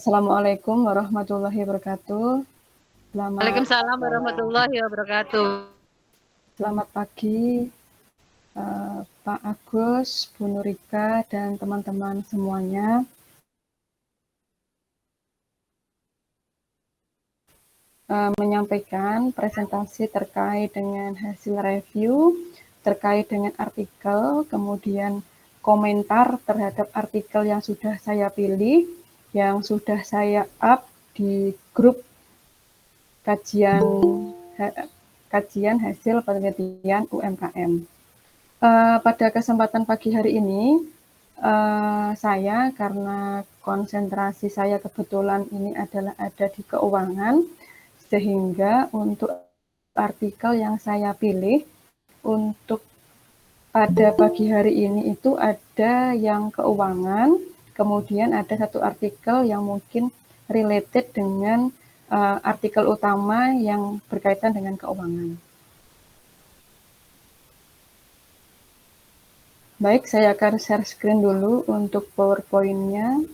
Assalamualaikum warahmatullahi wabarakatuh. Waalaikumsalam warahmatullahi wabarakatuh. Selamat pagi, Pak Agus, Bu Nurika, dan teman-teman semuanya. Menyampaikan presentasi terkait dengan hasil review, terkait dengan artikel, kemudian komentar terhadap artikel yang sudah saya pilih, yang sudah saya up di grup kajian hasil penelitian UMKM. Pada kesempatan pagi hari ini, saya karena konsentrasi saya kebetulan ini adalah ada di keuangan, sehingga untuk artikel yang saya pilih untuk pada pagi hari ini itu ada yang keuangan, kemudian ada satu artikel yang mungkin related dengan artikel utama yang berkaitan dengan keuangan. Baik, saya akan share screen dulu untuk PowerPoint-nya.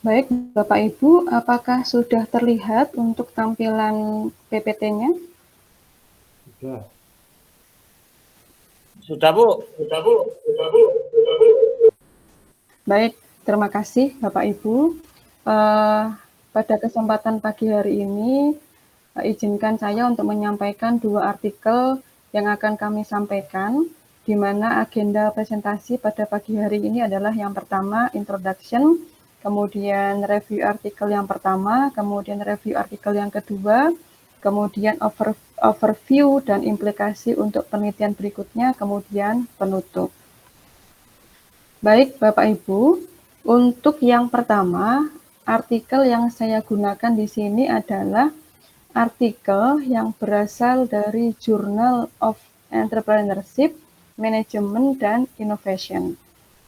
Baik, Bapak Ibu, apakah sudah terlihat untuk tampilan PPT-nya? Sudah, Bu. Baik, terima kasih Bapak Ibu. Pada kesempatan pagi hari ini, izinkan saya untuk menyampaikan dua artikel yang akan kami sampaikan, di mana agenda presentasi pada pagi hari ini adalah yang pertama, introduction, kemudian review artikel yang pertama, kemudian review artikel yang kedua, kemudian overview dan implikasi untuk penelitian berikutnya, kemudian penutup. Baik, Bapak Ibu, untuk yang pertama, artikel yang saya gunakan di sini adalah artikel yang berasal dari Journal of Entrepreneurship, Management, dan Innovation,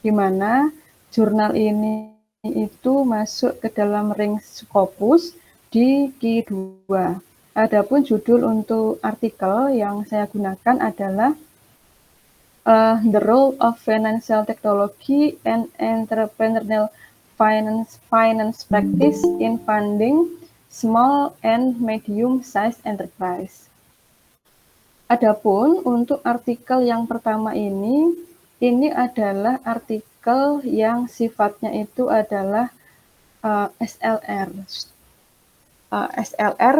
di mana jurnal ini itu masuk ke dalam ring Scopus di Q2. Adapun judul untuk artikel yang saya gunakan adalah The Role of Financial Technology and Entrepreneurial Finance Practice in Funding Small and Medium-Sized Enterprise. Adapun untuk artikel yang pertama ini adalah artikel yang sifatnya itu adalah SLR,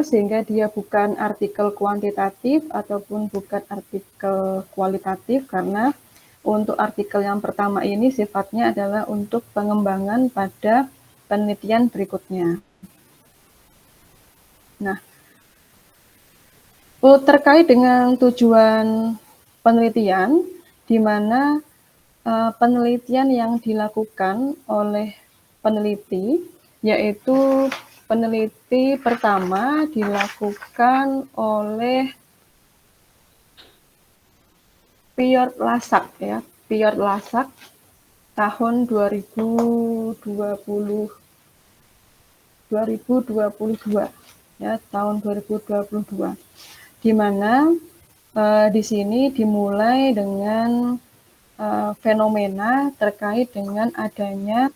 sehingga dia bukan artikel kuantitatif ataupun bukan artikel kualitatif, karena untuk artikel yang pertama ini sifatnya adalah untuk pengembangan pada penelitian berikutnya. Nah, terkait dengan tujuan penelitian, di mana penelitian yang dilakukan oleh peneliti, yaitu peneliti pertama dilakukan oleh Piotr Laszak, ya, Piotr Laszak tahun 2022, ya, tahun 2022, di mana di sini dimulai dengan fenomena terkait dengan adanya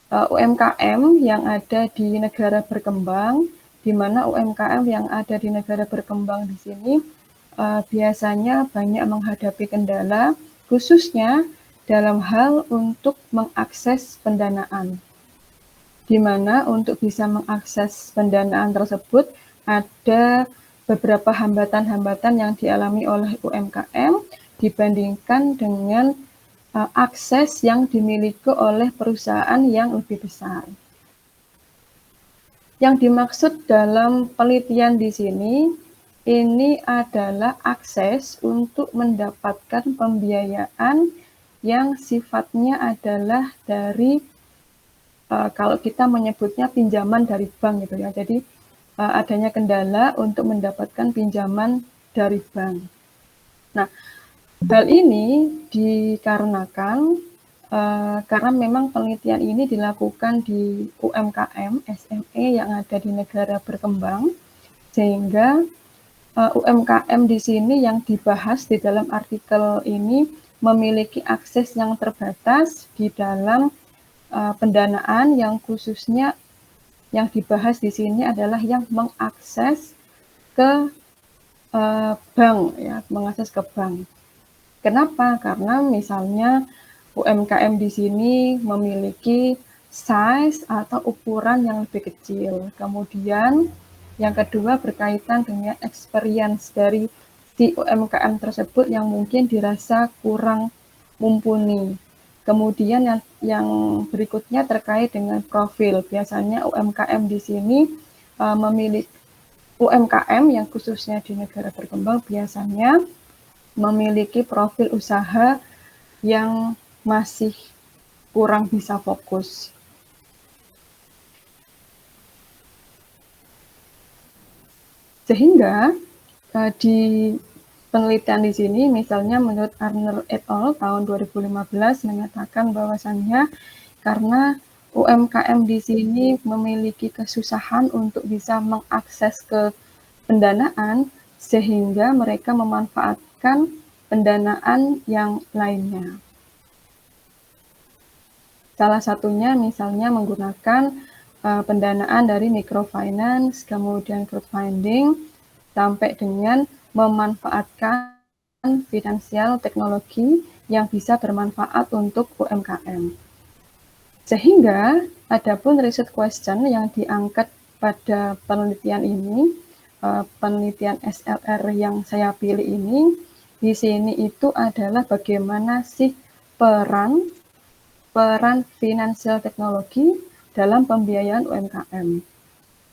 UMKM yang ada di negara berkembang, di mana UMKM yang ada di negara berkembang di sini biasanya banyak menghadapi kendala, khususnya dalam hal untuk mengakses pendanaan, di mana untuk bisa mengakses pendanaan tersebut ada beberapa hambatan-hambatan yang dialami oleh UMKM dibandingkan dengan akses yang dimiliki oleh perusahaan yang lebih besar. Yang dimaksud dalam penelitian di sini, ini adalah akses untuk mendapatkan pembiayaan yang sifatnya adalah dari kalau kita menyebutnya pinjaman dari bank gitu ya. Jadi adanya kendala untuk mendapatkan pinjaman dari bank. Nah, hal ini dikarenakan karena memang penelitian ini dilakukan di UMKM, SME yang ada di negara berkembang, sehingga UMKM di sini yang dibahas di dalam artikel ini memiliki akses yang terbatas di dalam pendanaan yang khususnya yang dibahas di sini adalah yang mengakses ke bank, ya, mengakses ke bank. Kenapa? Karena misalnya UMKM di sini memiliki size atau ukuran yang lebih kecil. Kemudian yang kedua berkaitan dengan experience dari si UMKM tersebut yang mungkin dirasa kurang mumpuni. Kemudian yang berikutnya terkait dengan profil. Biasanya UMKM di sini memiliki UMKM yang khususnya di negara berkembang biasanya memiliki profil usaha yang masih kurang bisa fokus. Sehingga di penelitian di sini, misalnya menurut Arner et al. Tahun 2015 menyatakan bahwasannya karena UMKM di sini memiliki kesusahan untuk bisa mengakses ke pendanaan, sehingga mereka memanfaatkan pendanaan yang lainnya. Salah satunya misalnya menggunakan pendanaan dari microfinance, kemudian crowdfunding, sampai dengan memanfaatkan finansial teknologi yang bisa bermanfaat untuk UMKM. Sehingga adapun riset question yang diangkat pada penelitian ini, penelitian SLR yang saya pilih ini, di sini itu adalah bagaimana sih peran finansial teknologi dalam pembiayaan UMKM.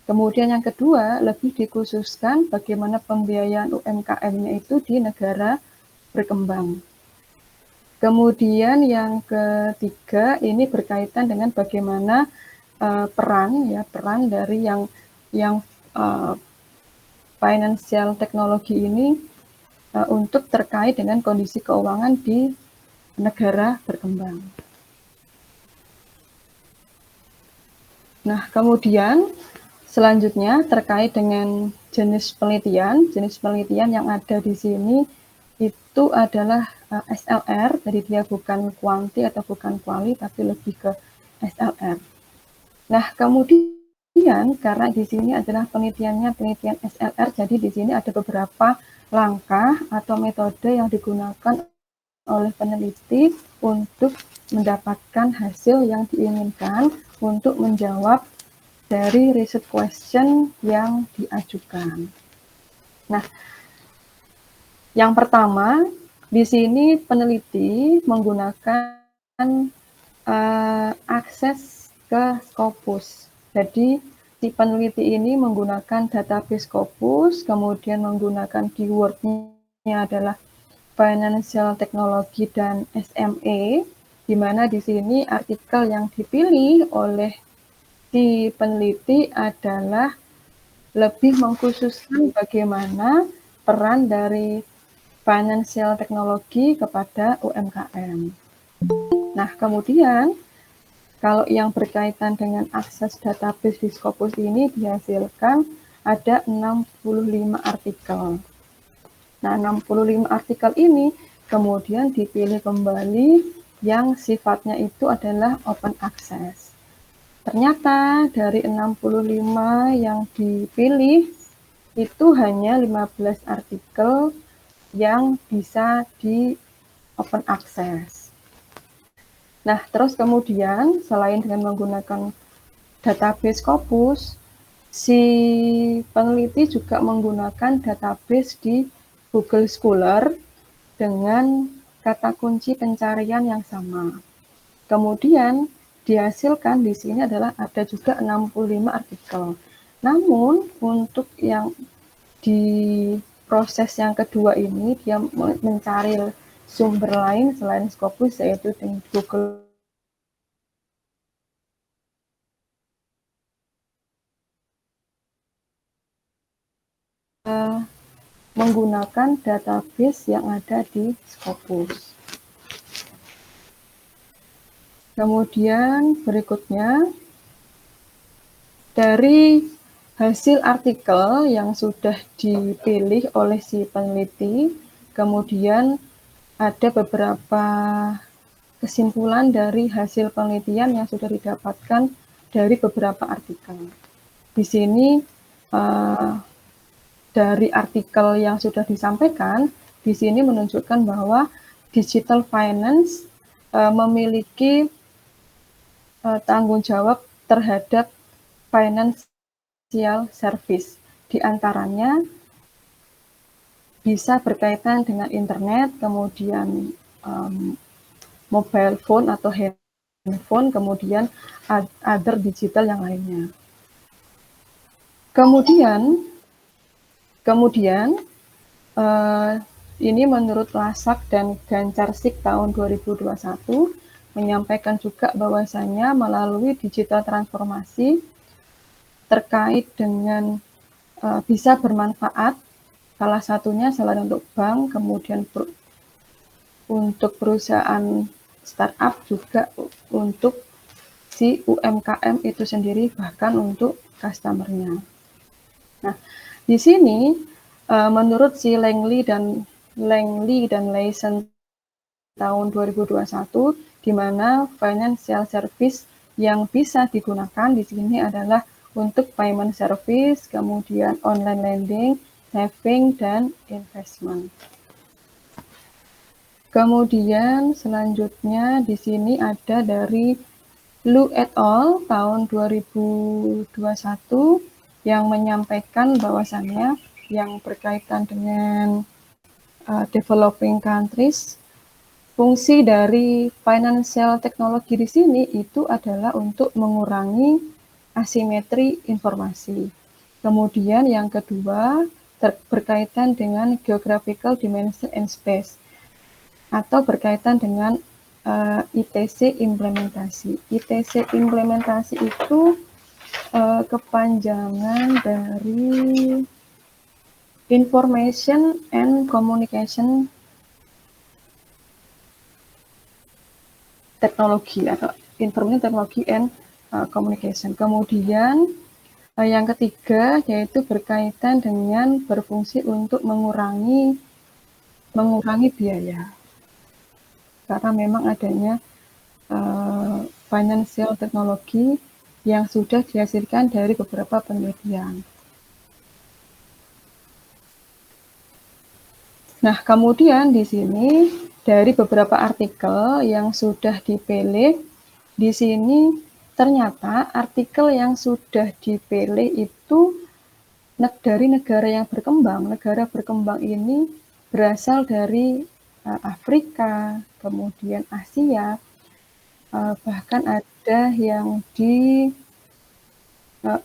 Kemudian yang kedua, lebih dikhususkan bagaimana pembiayaan UMKM-nya itu di negara berkembang. Kemudian yang ketiga, ini berkaitan dengan bagaimana peran dari yang financial teknologi ini untuk terkait dengan kondisi keuangan di negara berkembang. Nah, kemudian selanjutnya terkait dengan jenis penelitian yang ada di sini itu adalah SLR, jadi dia bukan kuanti atau bukan kuali, tapi lebih ke SLR. Nah, kemudian karena di sini adalah penelitian SLR, jadi di sini ada beberapa langkah atau metode yang digunakan oleh peneliti untuk mendapatkan hasil yang diinginkan untuk menjawab dari riset question yang diajukan. Nah, yang pertama, di sini peneliti menggunakan akses ke Scopus. Jadi, si peneliti ini menggunakan database Scopus, kemudian menggunakan keyword-nya adalah financial technology dan SME, di mana di sini artikel yang dipilih oleh si peneliti adalah lebih mengkhususkan bagaimana peran dari financial technology kepada UMKM. Nah, kemudian kalau yang berkaitan dengan akses database di Scopus ini dihasilkan ada 65 artikel. Nah, 65 artikel ini kemudian dipilih kembali yang sifatnya itu adalah open access. Ternyata dari 65 yang dipilih itu hanya 15 artikel yang bisa di open access. Nah, terus kemudian selain dengan menggunakan database Scopus, si peneliti juga menggunakan database di Google Scholar dengan kata kunci pencarian yang sama. Kemudian dihasilkan di sini adalah ada juga 65 artikel. Namun untuk yang di proses yang kedua ini, dia mencari sumber lain selain Scopus, yaitu di Google menggunakan database yang ada di Scopus. Kemudian berikutnya, dari hasil artikel yang sudah dipilih oleh si peneliti, kemudian ada beberapa kesimpulan dari hasil penelitian yang sudah didapatkan dari beberapa artikel. Di sini dari artikel yang sudah disampaikan, di sini menunjukkan bahwa digital finance memiliki tanggung jawab terhadap financial service. Di antaranya bisa berkaitan dengan internet, kemudian mobile phone atau handphone, kemudian other digital yang lainnya. Kemudian ini menurut Lasak dan Gancarsik tahun 2021 menyampaikan juga bahwasanya melalui digital transformasi terkait dengan bisa bermanfaat, salah satunya selain untuk bank, kemudian untuk perusahaan startup, juga untuk si UMKM itu sendiri, bahkan untuk customer-nya. Nah, di sini menurut si Langley dan Layson tahun 2021, di mana financial service yang bisa digunakan di sini adalah untuk payment service, kemudian online lending, saving, dan investment. Kemudian selanjutnya di sini ada dari Lu et al. Tahun 2021 yang menyampaikan bahwasannya yang berkaitan dengan developing countries, fungsi dari financial technology di sini itu adalah untuk mengurangi asimetri informasi. Kemudian yang kedua berkaitan dengan geographical dimension and space, atau berkaitan dengan ITC implementasi. ITC implementasi itu kepanjangan dari Information and Communication Technology atau Information Technology and Communication. Kemudian yang ketiga yaitu berkaitan dengan berfungsi untuk mengurangi biaya. Karena memang adanya financial technology yang sudah dihasilkan dari beberapa penelitian. Nah, kemudian di sini dari beberapa artikel yang sudah dipilih, di sini ternyata artikel yang sudah dipilih itu dari negara yang berkembang. Negara berkembang ini berasal dari Afrika, kemudian Asia, bahkan ada yang di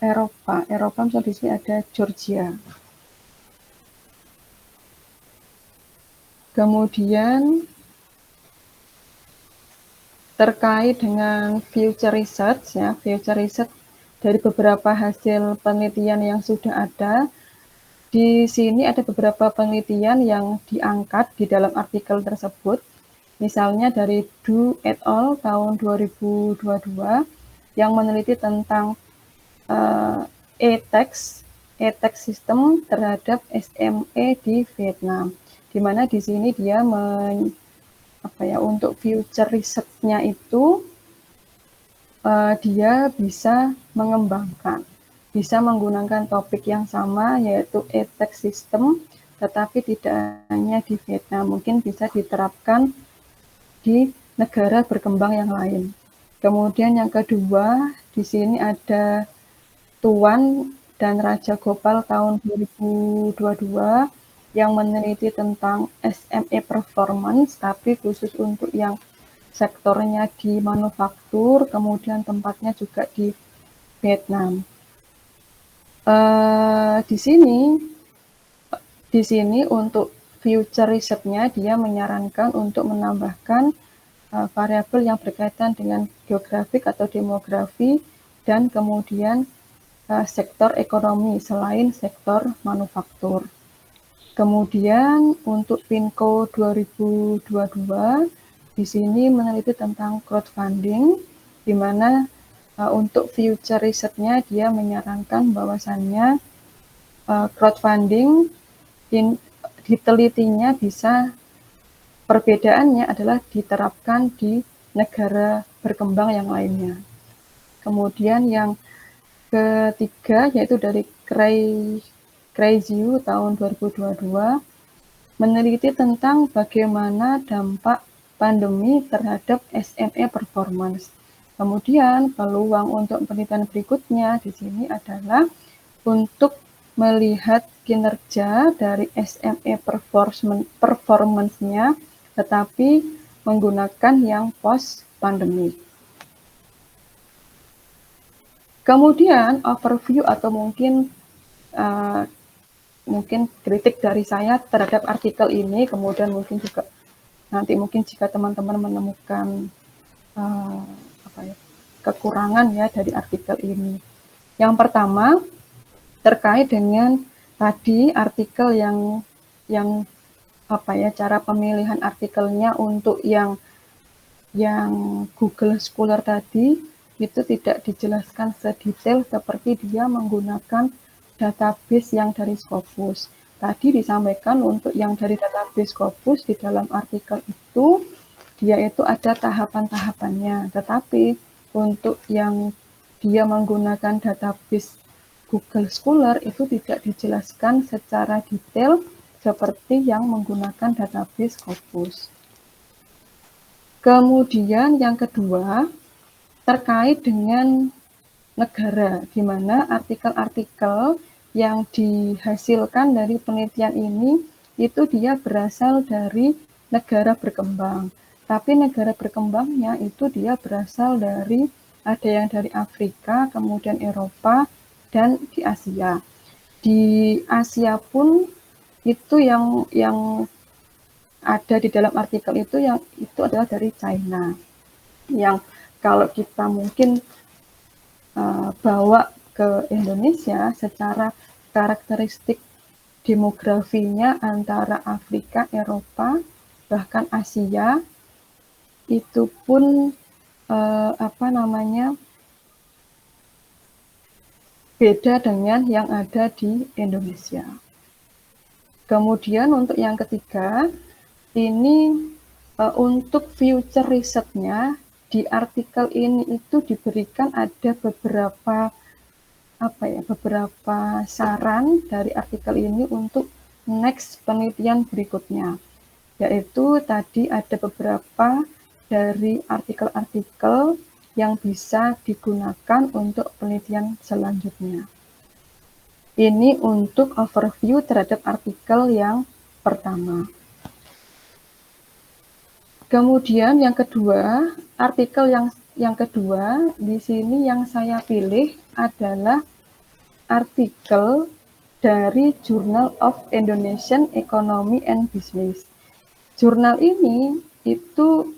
Eropa. Misalnya di sini ada Georgia. Kemudian terkait dengan future research, ya, future research dari beberapa hasil penelitian yang sudah ada, di sini ada beberapa penelitian yang diangkat di dalam artikel tersebut. Misalnya dari Du et al. Tahun 2022 yang meneliti tentang e-tax system terhadap SME di Vietnam, di mana di sini dia untuk future research-nya itu dia bisa mengembangkan, bisa menggunakan topik yang sama yaitu e-tax system, tetapi tidak hanya di Vietnam, mungkin bisa diterapkan di negara berkembang yang lain. Kemudian yang kedua, di sini ada Tuan dan Raja Gopal tahun 2022 yang meneliti tentang SME performance, tapi khusus untuk yang sektornya di manufaktur, kemudian tempatnya juga di Vietnam. Di sini untuk future risetnya dia menyarankan untuk menambahkan variabel yang berkaitan dengan geografik atau demografi dan kemudian sektor ekonomi selain sektor manufaktur. Kemudian untuk PINCO 2022 di sini meneliti tentang crowdfunding, di mana untuk future risetnya dia menyarankan bahwasannya crowdfunding ditelitinya bisa perbedaannya adalah diterapkan di negara berkembang yang lainnya. Kemudian yang ketiga yaitu dari Craziu tahun 2022 meneliti tentang bagaimana dampak pandemi terhadap SME performance. Kemudian peluang untuk penelitian berikutnya di sini adalah untuk melihat kinerja dari SME performance-nya tetapi menggunakan yang post pandemi. Kemudian overview atau mungkin kritik dari saya terhadap artikel ini, kemudian mungkin juga nanti mungkin jika teman-teman menemukan kekurangan ya dari artikel ini. Yang pertama terkait dengan tadi artikel yang cara pemilihan artikelnya untuk yang Google Scholar tadi itu tidak dijelaskan sedetail seperti dia menggunakan database yang dari Scopus. Tadi disampaikan untuk yang dari database Scopus di dalam artikel itu dia itu ada tahapan-tahapannya, tetapi untuk yang dia menggunakan database Google Scholar itu tidak dijelaskan secara detail seperti yang menggunakan database Scopus. Kemudian yang kedua terkait dengan negara, di mana artikel-artikel yang dihasilkan dari penelitian ini itu dia berasal dari negara berkembang. Tapi negara berkembangnya itu dia berasal dari ada yang dari Afrika, kemudian Eropa, dan di Asia. Di Asia pun itu yang ada di dalam artikel itu yang itu adalah dari China. Yang kalau kita mungkin bawa ke Indonesia secara karakteristik demografinya antara Afrika, Eropa, bahkan Asia itu pun beda dengan yang ada di Indonesia. Kemudian untuk yang ketiga, ini untuk future risetnya di artikel ini itu diberikan ada beberapa saran dari artikel ini untuk next penelitian berikutnya. Yaitu tadi ada beberapa dari artikel-artikel yang bisa digunakan untuk penelitian selanjutnya. Ini untuk overview terhadap artikel yang pertama. Kemudian yang kedua, artikel yang kedua di sini yang saya pilih adalah artikel dari Journal of Indonesian Economy and Business. Jurnal ini itu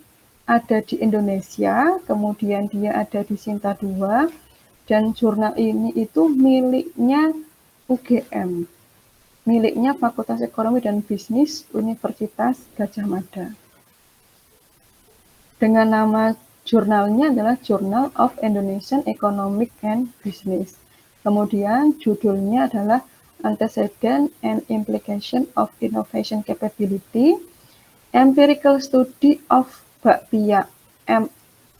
ada di Indonesia, kemudian dia ada di Sinta 2, dan jurnal ini itu miliknya UGM, miliknya Fakultas Ekonomi dan Bisnis Universitas Gadjah Mada. Dengan nama jurnalnya adalah Journal of Indonesian Economic and Business. Kemudian judulnya adalah Antecedent and Implication of Innovation Capability, Empirical Study of Bakpia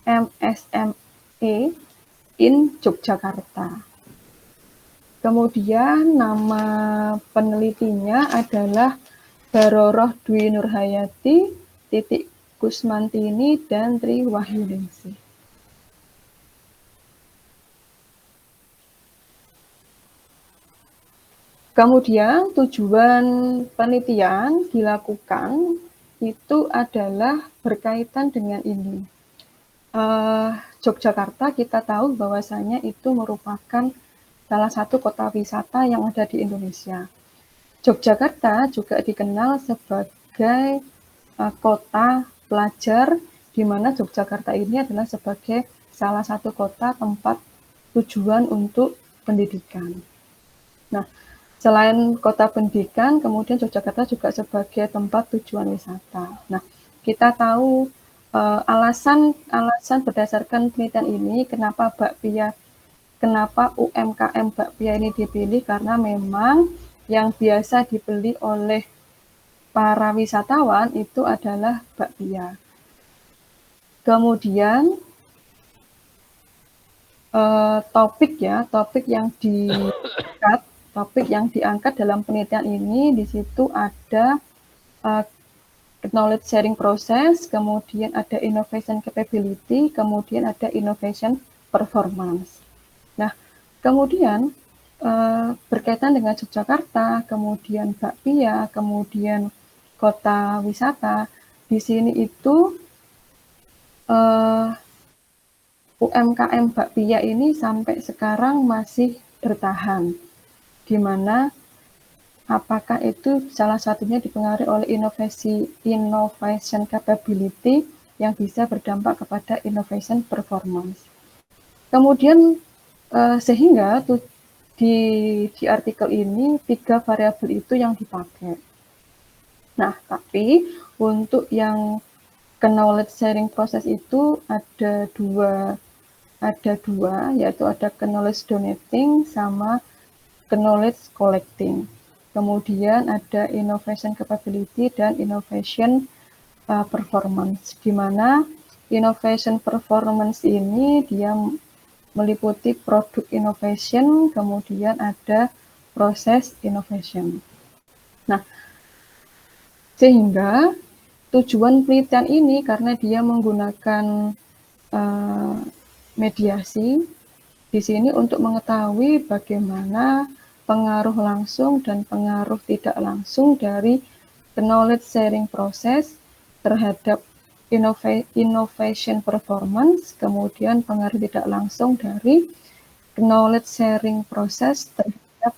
MSME in Yogyakarta. Kemudian nama penelitinya adalah Baroroh Dwi Nurhayati, Titik Kusmantini, dan Tri Wahyuningsih. Kemudian tujuan penelitian dilakukan itu adalah berkaitan dengan ini. Yogyakarta kita tahu bahwasanya itu merupakan salah satu kota wisata yang ada di Indonesia. Yogyakarta juga dikenal sebagai kota pelajar, di mana Yogyakarta ini adalah sebagai salah satu kota tempat tujuan untuk pendidikan. Nah, selain kota pendidikan, kemudian Yogyakarta juga sebagai tempat tujuan wisata. Nah, kita tahu alasan berdasarkan penelitian ini kenapa UMKM bakpia ini dipilih, karena memang yang biasa dibeli oleh para wisatawan itu adalah bakpia. Kemudian topik yang diangkat dalam penelitian ini, di situ ada knowledge sharing process, kemudian ada innovation capability, kemudian ada innovation performance. Nah, kemudian berkaitan dengan Yogyakarta, kemudian bakpia, kemudian kota wisata, di sini itu UMKM bakpia ini sampai sekarang masih bertahan, di mana apakah itu salah satunya dipengaruhi oleh innovation capability yang bisa berdampak kepada innovation performance. Kemudian sehingga di artikel ini 3 variabel itu yang dipakai. Nah, tapi untuk yang knowledge sharing proses itu ada dua, yaitu ada knowledge donating sama knowledge collecting. Kemudian ada innovation capability dan innovation performance, di mana innovation performance ini dia meliputi produk innovation, kemudian ada proses innovation. Nah, sehingga tujuan penelitian ini karena dia menggunakan mediasi di sini untuk mengetahui bagaimana pengaruh langsung dan pengaruh tidak langsung dari knowledge sharing process terhadap innovation performance, kemudian pengaruh tidak langsung dari knowledge sharing process terhadap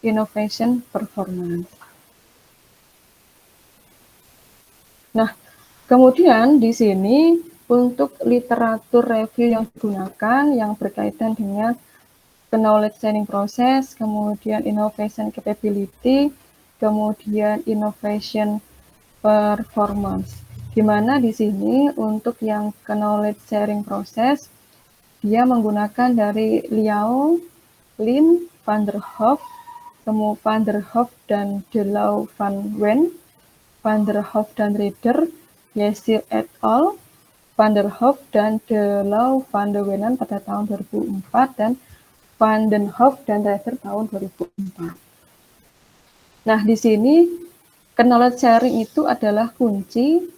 innovation performance. Nah, kemudian di sini untuk literatur review yang digunakan yang berkaitan dengan knowledge sharing process, kemudian innovation capability, kemudian innovation performance. Di mana di sini untuk yang knowledge sharing process, dia menggunakan dari Liao, Lin, Van der Hoef, kemudian Van der Hoef dan De Lau van Wen, Van der Hoef dan Rieder, Yesir et al., Van der Hoef dan De Lau van de Wenen pada tahun 2004, dan Van den Hoef dan Rieder tahun 2004. Nah, di sini knowledge sharing itu adalah kunci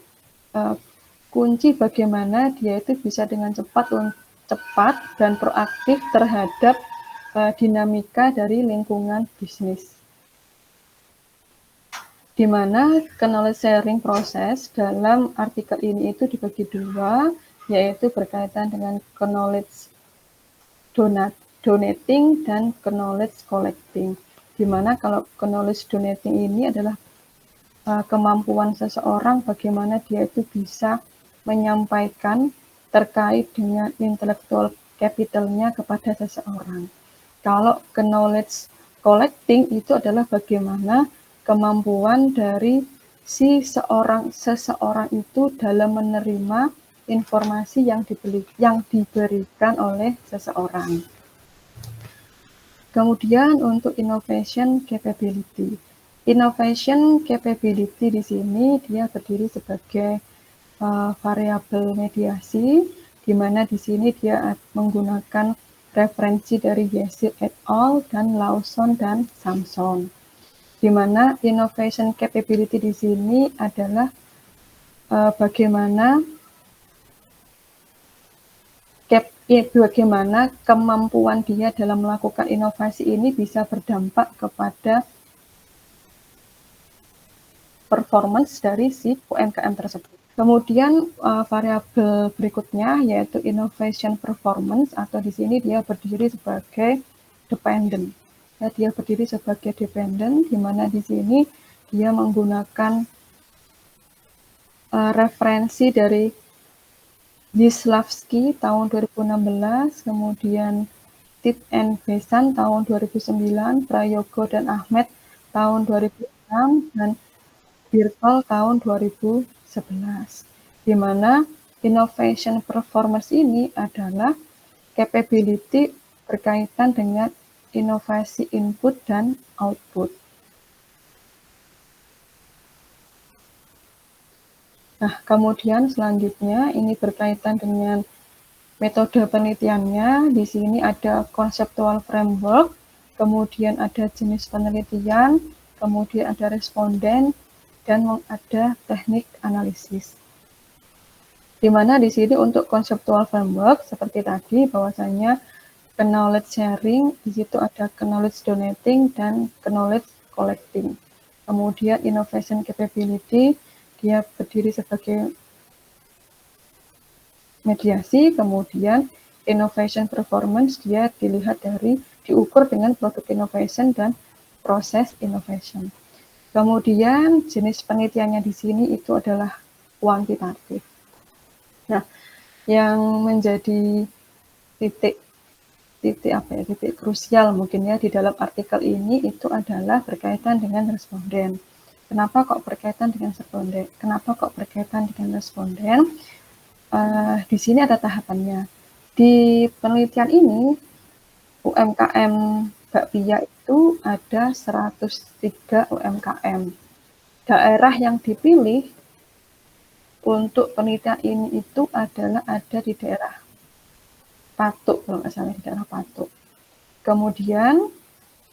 bagaimana dia itu bisa dengan cepat dan proaktif terhadap dinamika dari lingkungan bisnis. Di mana knowledge sharing proses dalam artikel ini itu dibagi 2, yaitu berkaitan dengan knowledge donating dan knowledge collecting. Di mana kalau knowledge donating ini adalah kemampuan seseorang bagaimana dia itu bisa menyampaikan terkait dengan intellectual capital-nya kepada seseorang. Kalau knowledge collecting itu adalah bagaimana kemampuan dari seseorang itu dalam menerima informasi yang diberikan oleh seseorang. Kemudian untuk innovation capability. Innovation capability di sini dia berdiri sebagai variabel mediasi, di mana di sini dia menggunakan referensi dari Yesir et al. Dan Lawson dan Samson. Di mana innovation capability di sini adalah bagaimana kemampuan dia dalam melakukan inovasi ini bisa berdampak kepada performance dari si UMKM tersebut. Kemudian variabel berikutnya yaitu innovation performance, atau di sini dia berdiri sebagai dependent. Ya, dia berdiri sebagai dependent, di mana di sini dia menggunakan referensi dari Gislavsky tahun 2016, kemudian Tip and Besan tahun 2009, Prayogo dan Ahmed tahun 2006, dan Birkol tahun 2011. Di mana innovation performance ini adalah capability berkaitan dengan inovasi input dan output. Nah, kemudian selanjutnya ini berkaitan dengan metode penelitiannya. Di sini ada conceptual framework, kemudian ada jenis penelitian, kemudian ada responden, dan ada teknik analisis. Di mana di sini untuk conceptual framework seperti tadi bahwasanya knowledge sharing, di situ ada knowledge donating dan knowledge collecting. Kemudian innovation capability, dia berdiri sebagai mediasi, kemudian innovation performance dia dilihat dari diukur dengan produk innovation dan proses innovation. Kemudian jenis penelitiannya di sini itu adalah kuantitatif. Nah, yang menjadi titik krusial mungkin ya di dalam artikel ini itu adalah berkaitan dengan responden. Kenapa kok berkaitan dengan responden? Kenapa kok berkaitan dengan responden? Di sini ada tahapannya. Di penelitian ini, UMKM bakpia itu ada 103 UMKM. Daerah yang dipilih untuk penelitian ini itu adalah ada di daerah Patuk, kalau nggak salah, di daerah Patuk. Kemudian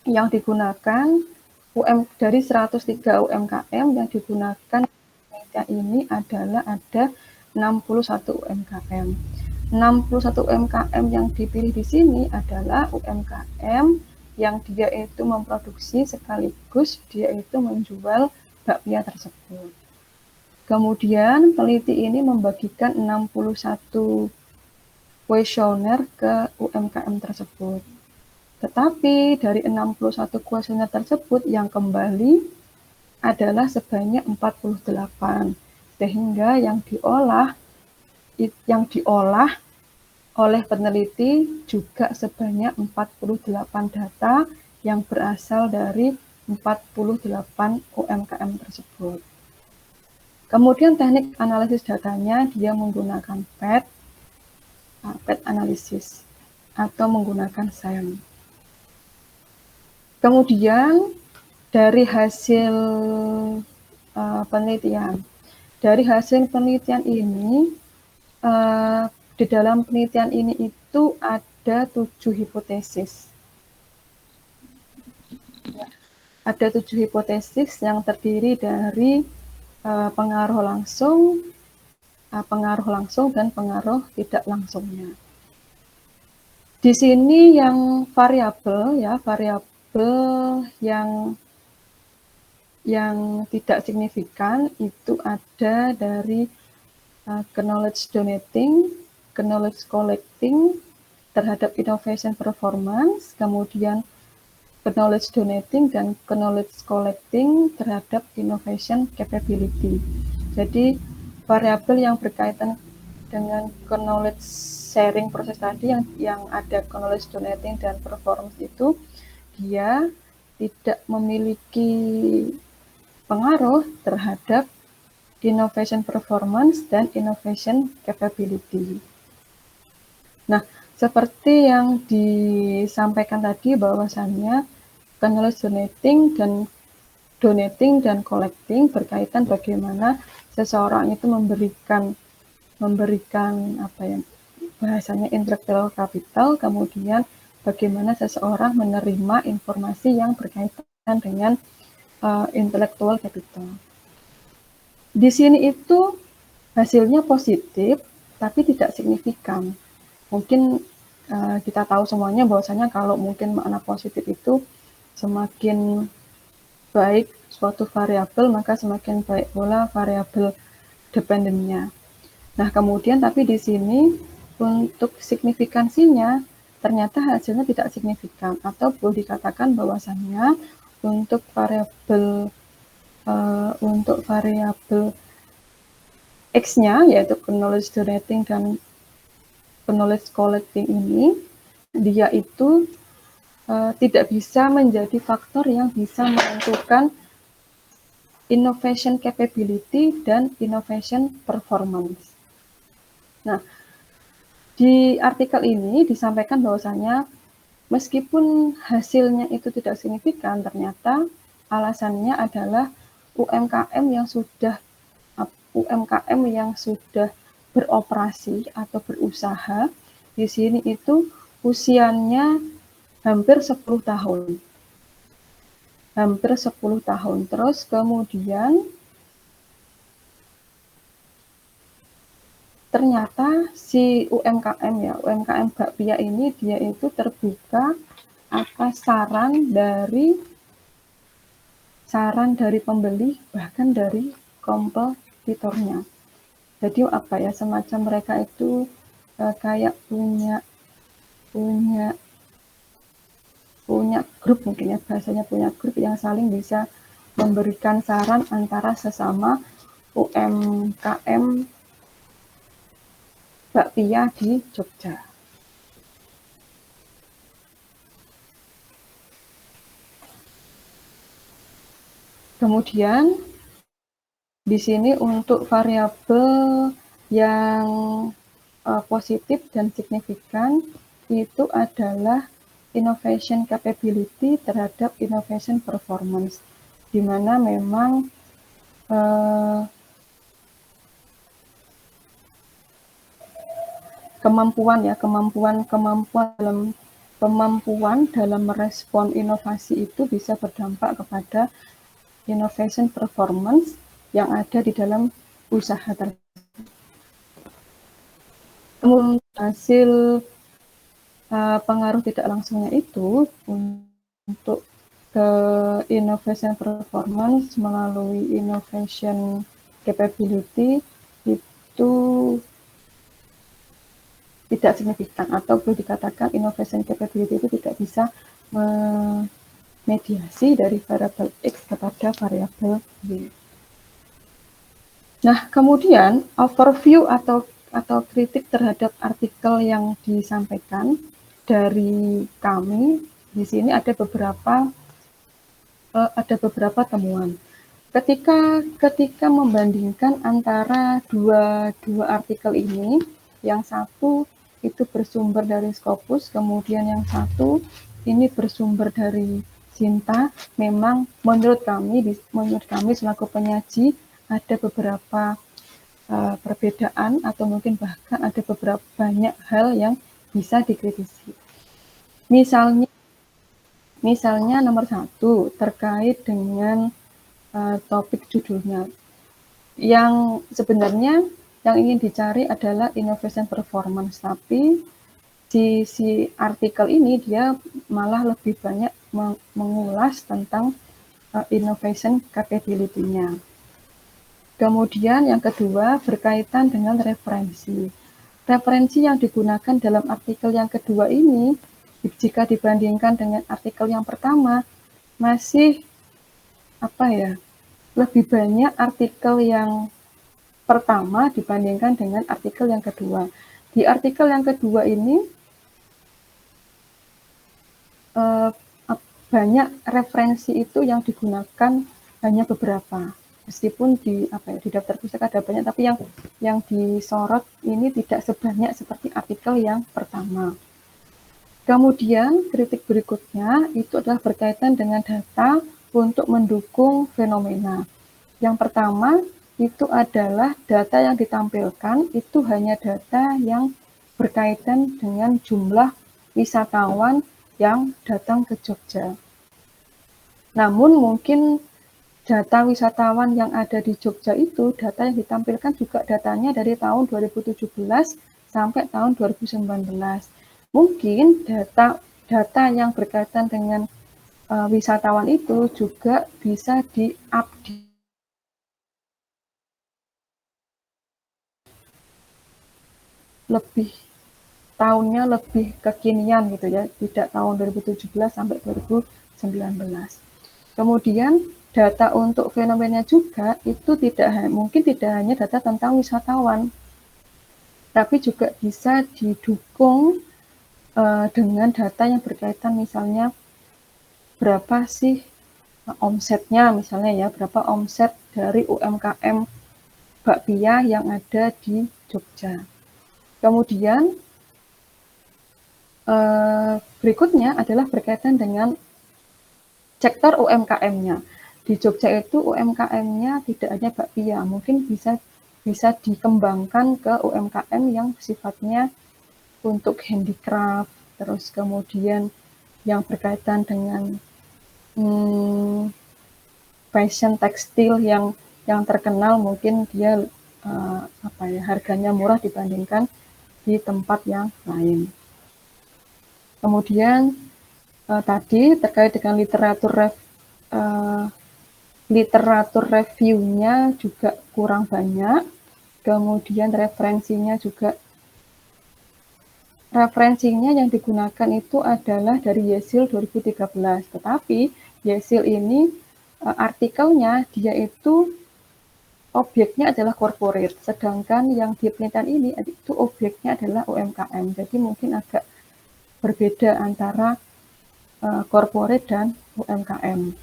yang digunakan dari 103 UMKM yang digunakan penelitian ini adalah ada 61 UMKM. 61 UMKM yang dipilih di sini adalah UMKM yang dia itu memproduksi sekaligus dia itu menjual bakpia tersebut. Kemudian peneliti ini membagikan 61 kuesioner ke UMKM tersebut. Tetapi dari 61 kuesioner tersebut yang kembali adalah sebanyak 48, sehingga yang diolah oleh peneliti juga sebanyak 48 data yang berasal dari 48 UMKM tersebut. Kemudian teknik analisis datanya dia menggunakan PET analisis atau menggunakan SEM. Kemudian dari hasil penelitian ini di dalam penelitian ini itu ada 7 hipotesis. Ada 7 hipotesis yang terdiri dari pengaruh langsung dan pengaruh tidak langsungnya. Di sini yang variabel yang tidak signifikan itu ada dari knowledge donating, knowledge collecting terhadap innovation performance, kemudian knowledge donating dan knowledge collecting terhadap innovation capability. Jadi variabel yang berkaitan dengan knowledge sharing proses tadi yang ada knowledge donating dan performance itu dia tidak memiliki pengaruh terhadap innovation performance dan innovation capability. Nah, seperti yang disampaikan tadi bahwasannya knowledge donating dan collecting berkaitan bagaimana seseorang itu memberikan bahasanya intellectual capital, kemudian bagaimana seseorang menerima informasi yang berkaitan dengan intellectual capital. Di sini itu hasilnya positif, tapi tidak signifikan. Mungkin kita tahu semuanya bahwasanya kalau mungkin makna positif itu semakin baik suatu variabel, maka semakin baik pula variabel dependennya. Nah, kemudian tapi di sini untuk signifikansinya ternyata hasilnya tidak signifikan, atau boleh dikatakan bahwasannya untuk variabel X-nya, yaitu knowledge generating dan knowledge collecting ini, dia itu tidak bisa menjadi faktor yang bisa menentukan innovation capability dan innovation performance. Nah, di artikel ini disampaikan bahwasanya meskipun hasilnya itu tidak signifikan, ternyata alasannya adalah UMKM yang sudah beroperasi atau berusaha di sini itu usianya hampir 10 tahun. Terus kemudian ternyata si UMKM bakpia ini dia itu terbuka atas saran dari pembeli, bahkan dari kompetitornya. Jadi semacam mereka itu kayak punya grup, mungkin ya bahasanya, punya grup yang saling bisa memberikan saran antara sesama UMKM bakpia di Jogja. Kemudian di sini untuk variabel yang positif dan signifikan itu adalah innovation capability terhadap innovation performance, di mana memang kemampuan dalam merespon inovasi itu bisa berdampak kepada innovation performance yang ada di dalam usaha tersebut. Hasil pengaruh tidak langsungnya itu untuk ke innovation performance melalui innovation capability itu tidak signifikan, atau boleh dikatakan innovation capability itu tidak bisa mediasi dari variabel X kepada variabel Y. Nah, kemudian overview atau kritik terhadap artikel yang disampaikan dari kami di sini ada beberapa temuan. Ketika membandingkan antara dua artikel ini, yang satu itu bersumber dari Scopus, kemudian yang satu ini bersumber dari Sinta, memang menurut kami selaku penyaji ada beberapa perbedaan, atau mungkin bahkan ada beberapa banyak hal yang bisa dikritisi. Misalnya nomor 1 terkait dengan topik judulnya, yang sebenarnya yang ingin dicari adalah innovation performance, tapi si artikel ini dia malah lebih banyak mengulas tentang innovation capability-nya. Kemudian yang kedua berkaitan dengan referensi. Referensi yang digunakan dalam artikel yang kedua ini, jika dibandingkan dengan artikel yang pertama, masih lebih banyak artikel yang pertama dibandingkan dengan artikel yang kedua. Di artikel yang kedua ini banyak referensi itu yang digunakan hanya beberapa. Meskipun di daftar pustaka ada banyak, tapi yang disorot ini tidak sebanyak seperti artikel yang pertama. Kemudian kritik berikutnya itu adalah berkaitan dengan data untuk mendukung fenomena. Yang pertama itu adalah data yang ditampilkan itu hanya data yang berkaitan dengan jumlah wisatawan yang datang ke Jogja. Namun mungkin data wisatawan yang ada di Jogja itu, data yang ditampilkan juga datanya dari tahun 2017 sampai tahun 2019. Mungkin data yang berkaitan dengan wisatawan itu juga bisa diupdate lebih tahunnya lebih kekinian gitu ya, tidak tahun 2017 sampai 2019. Kemudian data untuk fenomena juga itu mungkin tidak hanya data tentang wisatawan, tapi juga bisa didukung dengan data yang berkaitan misalnya berapa sih omsetnya misalnya ya, berapa omset dari UMKM bakpia yang ada di Jogja. Kemudian berikutnya adalah berkaitan dengan sektor UMKM-nya. Di Jogja itu UMKM-nya tidak hanya bakpia, mungkin bisa dikembangkan ke UMKM yang sifatnya untuk handicraft, terus kemudian yang berkaitan dengan fashion tekstil yang terkenal, mungkin dia harganya murah dibandingkan di tempat yang lain. Kemudian tadi terkait dengan literatur reviewnya juga kurang banyak, kemudian referensinya yang digunakan itu adalah dari Yesil 2013, tetapi Yesil ini artikelnya dia itu objeknya adalah corporate, sedangkan yang di penelitian ini itu objeknya adalah UMKM, jadi mungkin agak berbeda antara corporate dan UMKM.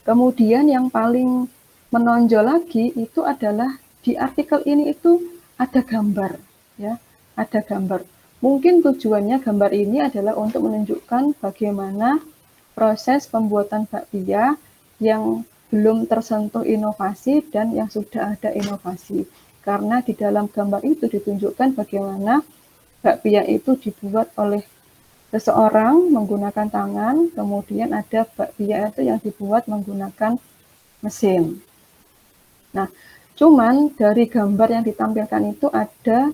Kemudian yang paling menonjol lagi itu adalah di artikel ini itu ada gambar, ya, ada gambar. Mungkin tujuannya gambar ini adalah untuk menunjukkan bagaimana proses pembuatan bakpia yang belum tersentuh inovasi dan yang sudah ada inovasi. Karena di dalam gambar itu ditunjukkan bagaimana bakpia itu dibuat oleh seseorang menggunakan tangan, kemudian ada bakpia itu yang dibuat menggunakan mesin. Nah, cuman dari gambar yang ditampilkan itu ada,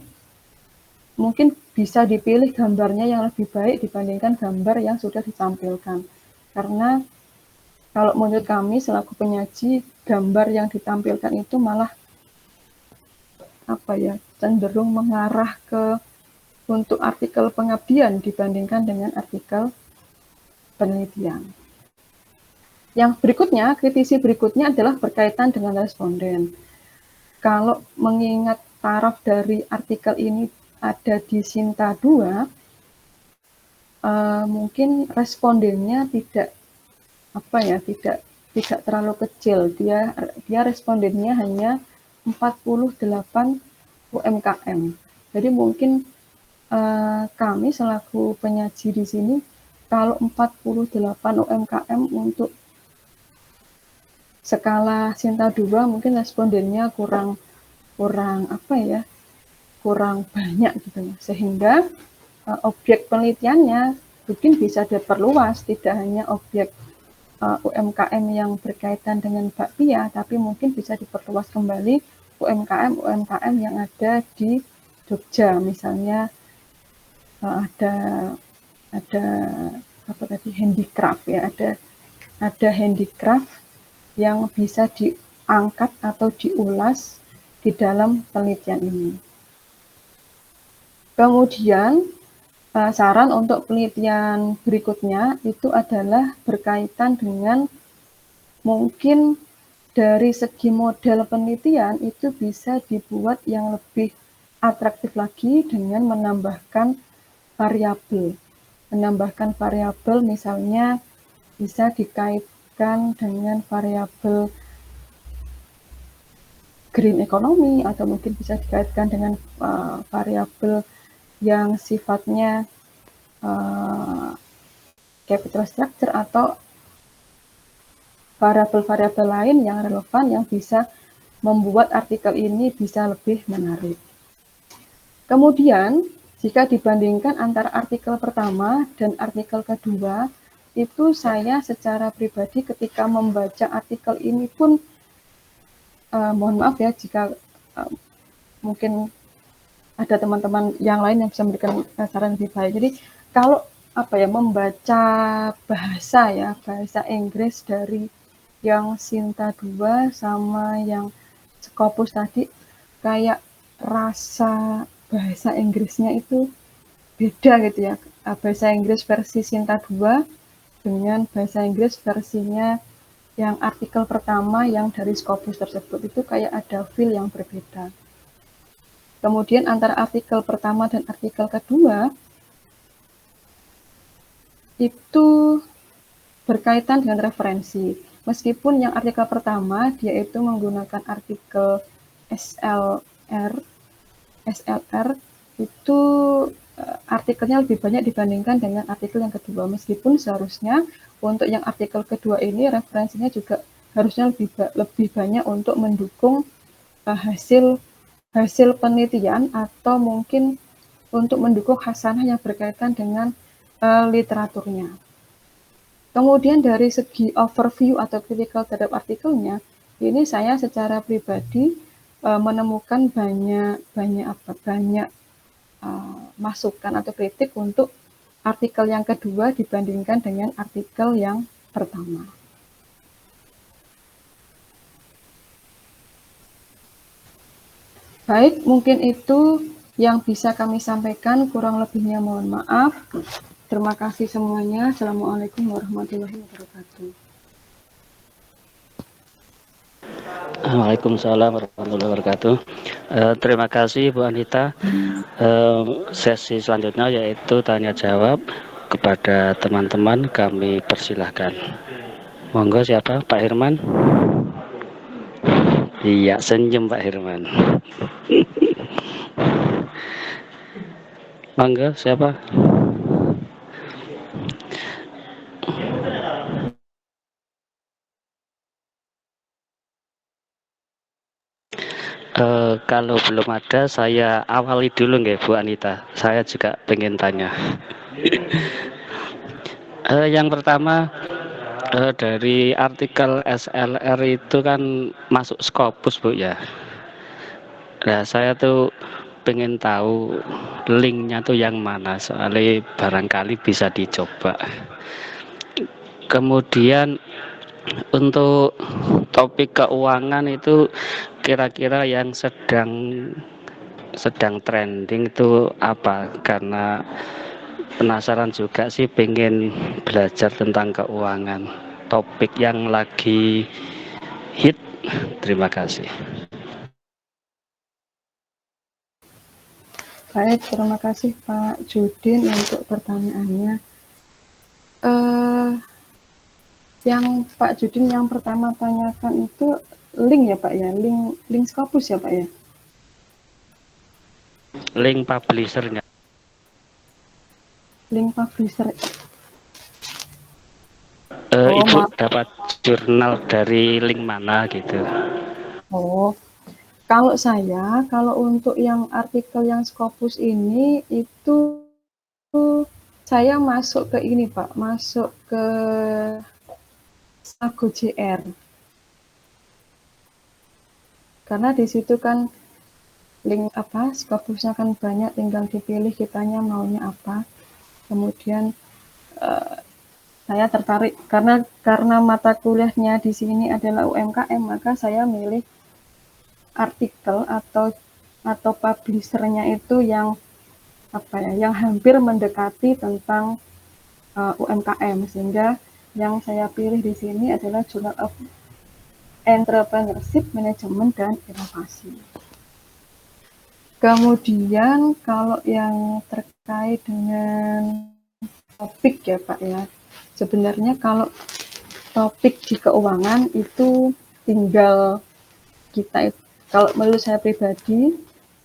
mungkin bisa dipilih gambarnya yang lebih baik dibandingkan gambar yang sudah ditampilkan. Karena kalau menurut kami selaku penyaji, gambar yang ditampilkan itu malah cenderung mengarah ke untuk artikel pengabdian dibandingkan dengan artikel penelitian. Yang berikutnya, kritisi berikutnya adalah berkaitan dengan responden. Kalau mengingat taraf dari artikel ini ada di Sinta 2, mungkin respondennya tidak terlalu kecil. Dia respondennya hanya 48 UMKM. Jadi mungkin kami selaku penyaji di sini, kalau 48 UMKM untuk skala Sinta 2 mungkin respondennya kurang banyak gitu, sehingga objek penelitiannya mungkin bisa diperluas, tidak hanya objek UMKM yang berkaitan dengan bakpia, tapi mungkin bisa diperluas kembali UMKM yang ada di Jogja, misalnya ada handicraft ya, ada handicraft yang bisa diangkat atau diulas di dalam penelitian ini. Kemudian saran untuk penelitian berikutnya itu adalah berkaitan dengan mungkin dari segi model penelitian itu bisa dibuat yang lebih atraktif lagi dengan menambahkan variabel. Misalnya bisa dikaitkan dengan variabel green economy, atau mungkin bisa dikaitkan dengan variabel yang sifatnya capital structure atau variabel-variabel lain yang relevan yang bisa membuat artikel ini bisa lebih menarik. Kemudian, jika dibandingkan antara artikel pertama dan artikel kedua, itu saya secara pribadi ketika membaca artikel ini pun, mohon maaf ya jika mungkin ada teman-teman yang lain yang bisa memberikan saran lebih baik. Jadi kalau membaca bahasa Inggris dari yang Sinta 2 sama yang Scopus tadi, kayak rasa bahasa Inggrisnya itu beda gitu ya, bahasa Inggris versi Sinta 2 dengan bahasa Inggris versinya yang artikel pertama yang dari Scopus tersebut, itu kayak ada feel yang berbeda. Kemudian antara artikel pertama dan artikel kedua itu berkaitan dengan referensi. Meskipun yang artikel pertama dia itu menggunakan artikel SLR itu artikelnya lebih banyak dibandingkan dengan artikel yang kedua. Meskipun seharusnya untuk yang artikel kedua ini referensinya juga harusnya lebih banyak untuk mendukung hasil penelitian atau mungkin untuk mendukung hasanah yang berkaitan dengan literaturnya. Kemudian dari segi overview atau critical terhadap artikelnya, ini saya secara pribadi menemukan banyak masukan atau kritik untuk artikel yang kedua dibandingkan dengan artikel yang pertama. Baik, mungkin itu yang bisa kami sampaikan, kurang lebihnya mohon maaf. Terima kasih semuanya. Assalamualaikum warahmatullahi wabarakatuh. Waalaikumsalam warahmatullahi wabarakatuh. Terima kasih Bu Anita. Sesi selanjutnya yaitu tanya jawab kepada teman-teman, kami persilahkan. Monggo siapa? Pak Herman? Iya, senyum Pak Herman. Monggo siapa? Kalau belum ada, saya awali dulu nggih Bu Anita. Saya juga pengen tanya. Yang pertama, dari artikel SLR itu kan masuk Scopus Bu ya. Nah saya tuh pengen tahu linknya tuh yang mana, soalnya barangkali bisa dicoba. Kemudian untuk topik keuangan itu kira-kira yang sedang trending itu apa? Karena penasaran juga sih, pengen belajar tentang keuangan, topik yang lagi hit. Terima kasih. Baik, terima kasih Pak Judin untuk pertanyaannya. Yang Pak Judin yang pertama tanyakan itu link ya Pak ya, link Scopus ya Pak ya? Link publishernya. Link publisher. Ibu dapat jurnal dari link mana gitu? Oh, kalau untuk yang artikel yang Scopus ini itu saya masuk ke ini Pak, masuk ke Sago JR. Karena di situ kan link Scopusnya kan banyak, tinggal dipilih kitanya maunya apa. Kemudian saya tertarik karena mata kuliahnya di sini adalah UMKM, maka saya milih artikel atau publishernya itu yang yang hampir mendekati tentang UMKM, sehingga yang saya pilih di sini adalah Journal of Entrepreneurship, Management, dan Inovasi. Kemudian kalau yang terkait dengan topik ya Pak ya, sebenarnya kalau topik di keuangan itu tinggal kita, kalau menurut saya pribadi,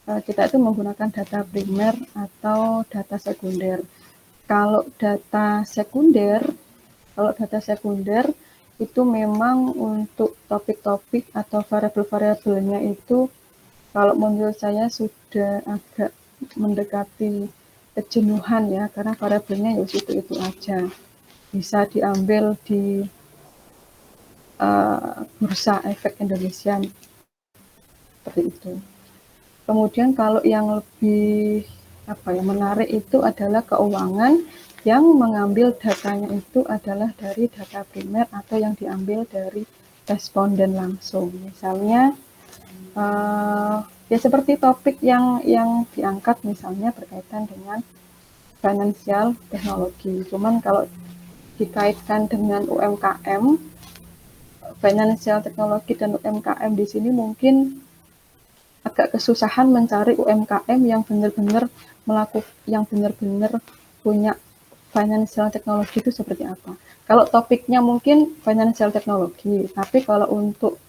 kita itu menggunakan data primer atau data sekunder. Kalau data sekunder itu memang untuk topik-topik atau variabel-variabelnya itu kalau menurut saya sudah agak mendekati kejenuhan ya, karena variabelnya ya itu aja. Bisa diambil di Bursa Efek Indonesia seperti itu. Kemudian kalau yang lebih menarik itu adalah keuangan yang mengambil datanya itu adalah dari data primer atau yang diambil dari responden langsung. Misalnya ya seperti topik yang diangkat misalnya berkaitan dengan financial teknologi. Cuman kalau dikaitkan dengan UMKM, financial teknologi dan UMKM di sini mungkin agak kesusahan mencari UMKM yang benar-benar punya financial teknologi itu seperti apa. Kalau topiknya mungkin financial teknologi, tapi kalau untuk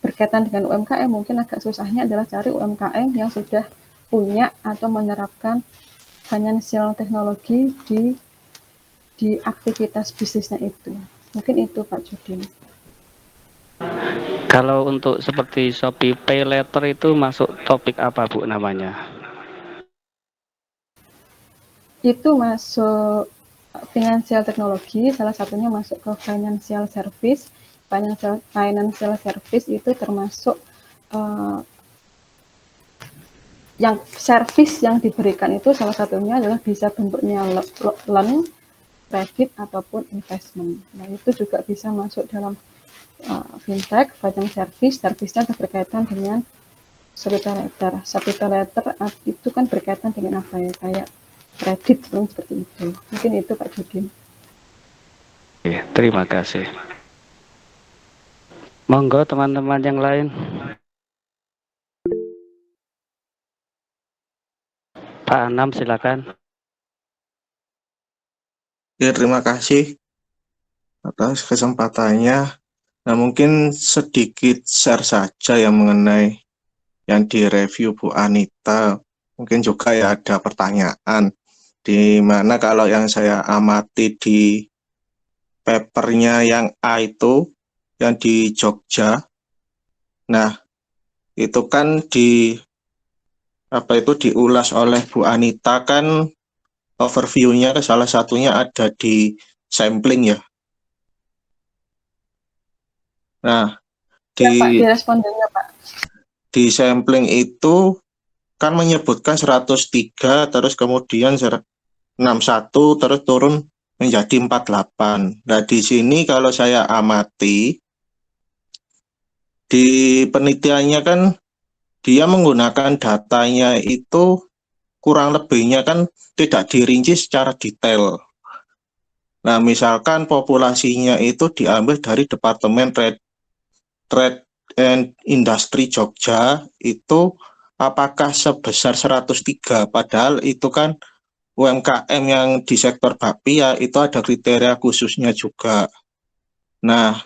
berkaitan dengan UMKM mungkin agak susahnya adalah cari UMKM yang sudah punya atau menerapkan financial teknologi di aktivitas bisnisnya itu. Mungkin itu Pak Judin. Kalau untuk seperti Shopee Pay Later itu masuk topik apa Bu namanya? Itu masuk financial teknologi, salah satunya masuk ke financial service. Financial service itu termasuk yang service yang diberikan itu salah satunya adalah bisa bentuknya loan, kredit ataupun investment. Nah itu juga bisa masuk dalam fintech, financial service. Service-nya berkaitan dengan SPT letter itu kan berkaitan dengan apa ya, kayak kredit seperti itu. Mungkin itu Pak Judin. Oke, terima kasih. Monggo teman-teman yang lain. Pak Anam silakan. Ya, terima kasih atas kesempatannya. Nah, mungkin sedikit share saja yang mengenai yang direview Bu Anita. Mungkin juga ya ada pertanyaan, di mana kalau yang saya amati di papernya yang A itu, yang di Jogja, nah itu kan diulas oleh Bu Anita kan, overview-nya salah satunya ada di sampling ya. Nah, Ya Pak, di respondennya Pak. Di sampling itu kan menyebutkan 103, terus kemudian 61, terus turun menjadi 48. Nah, di sini kalau saya amati, di penelitiannya kan dia menggunakan datanya itu kurang lebihnya kan tidak dirinci secara detail. Nah, misalkan populasinya itu diambil dari Departemen Trade and Industry Jogja, itu apakah sebesar 103, padahal itu kan UMKM yang di sektor bakpia itu ada kriteria khususnya juga. Nah,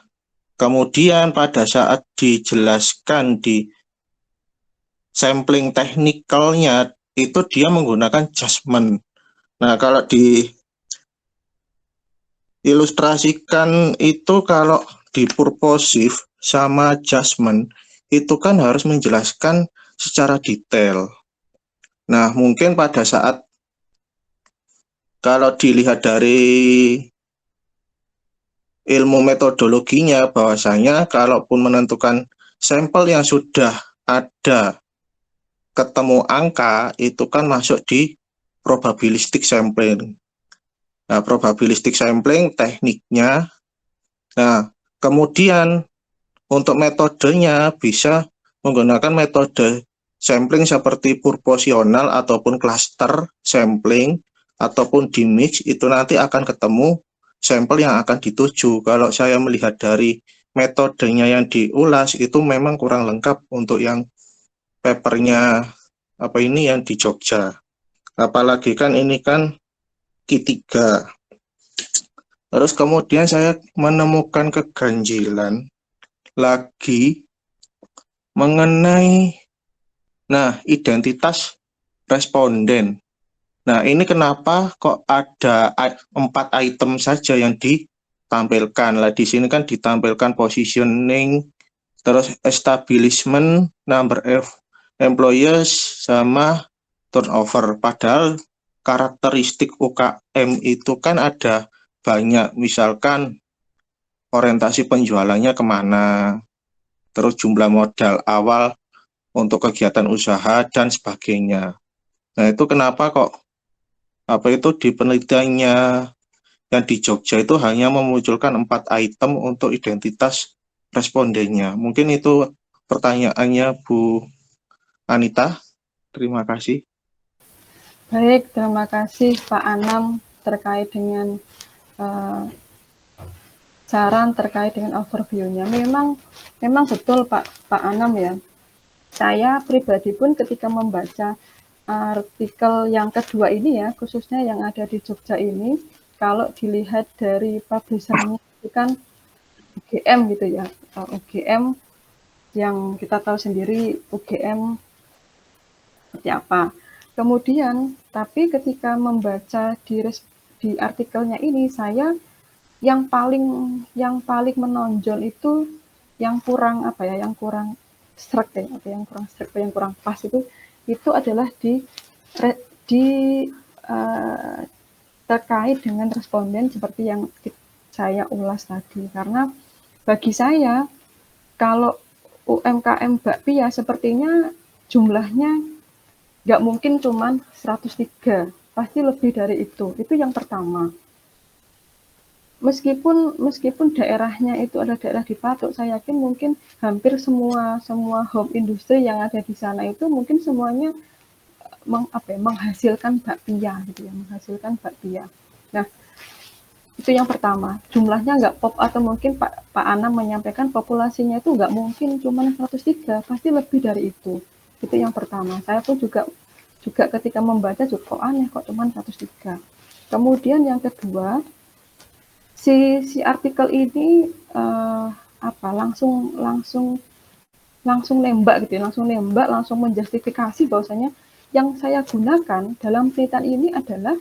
kemudian pada saat dijelaskan di sampling teknikalnya itu dia menggunakan judgment. Nah, kalau diilustrasikan itu kalau di purposive sama judgment itu kan harus menjelaskan secara detail. Nah, mungkin pada saat kalau dilihat dari ilmu metodologinya, bahwasanya kalaupun menentukan sampel yang sudah ada ketemu angka, itu kan masuk di probabilistic sampling. Nah, probabilistic sampling tekniknya, nah kemudian untuk metodenya bisa menggunakan metode sampling seperti proporsional ataupun cluster sampling ataupun di mix, itu nanti akan ketemu sampel yang akan dituju. Kalau saya melihat dari metodenya yang diulas itu memang kurang lengkap untuk yang papernya yang di Jogja. Apalagi kan ini kan Q3. Terus kemudian saya menemukan keganjilan lagi mengenai identitas responden. Nah, ini kenapa kok ada 4 item saja yang ditampilkan. Lah di sini kan ditampilkan positioning, terus establishment, number of employees, sama turnover. Padahal karakteristik UKM itu kan ada banyak, misalkan orientasi penjualannya kemana, terus jumlah modal awal untuk kegiatan usaha, dan sebagainya. Nah, itu kenapa kok di penelitiannya yang di Jogja itu hanya memunculkan 4 item untuk identitas respondennya. Mungkin itu pertanyaannya Bu Anita. Terima kasih. Baik, terima kasih Pak Anam terkait dengan saran terkait dengan overview-nya. Memang betul Pak Anam ya. Saya pribadi pun ketika membaca artikel yang kedua ini ya, khususnya yang ada di Jogja ini, kalau dilihat dari publisher-nya itu kan UGM gitu ya, UGM yang kita tahu sendiri UGM seperti apa. Kemudian, tapi ketika membaca di artikelnya ini, saya yang paling menonjol itu yang kurang apa ya, yang kurang sreg ya, atau yang kurang sreg, yang kurang pas itu adalah di terkait dengan responden seperti yang saya ulas tadi. Karena bagi saya kalau UMKM bakpia sepertinya jumlahnya nggak mungkin cuma 103, pasti lebih dari itu. Itu yang pertama. Meskipun daerahnya itu ada daerah di Patok, saya yakin mungkin hampir semua home industry yang ada di sana itu mungkin semuanya menghasilkan bakpia gitu ya, menghasilkan bakpia. Nah, itu yang pertama. Jumlahnya nggak pop, atau mungkin Pak Anam menyampaikan populasinya itu nggak mungkin cuma 103, pasti lebih dari itu. Itu yang pertama. Saya pun juga ketika membaca juga kok aneh kok cuma 103. Kemudian yang kedua, si artikel ini langsung nembak gitu ya, langsung menjustifikasi bahwasanya yang saya gunakan dalam penelitian ini adalah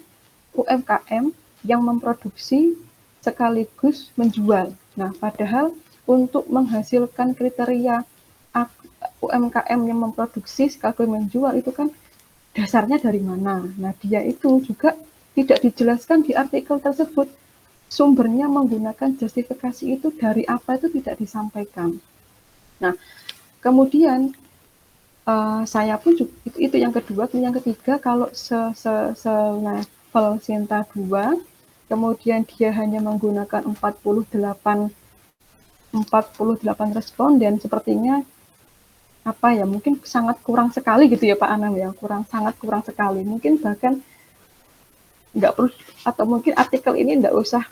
UMKM yang memproduksi sekaligus menjual. Nah, padahal untuk menghasilkan kriteria UMKM yang memproduksi sekaligus menjual itu kan dasarnya dari mana? Nah, dia itu juga tidak dijelaskan di artikel tersebut. Sumbernya menggunakan justifikasi itu dari apa itu tidak disampaikan. Nah, kemudian saya pun juga, itu yang kedua. Yang ketiga, kalau selevel Sinta 2, kemudian dia hanya menggunakan 48 responden, sepertinya apa ya, mungkin sangat kurang sekali gitu ya Pak Anam ya, sangat kurang sekali. Mungkin bahkan nggak perlu, atau mungkin artikel ini nggak usah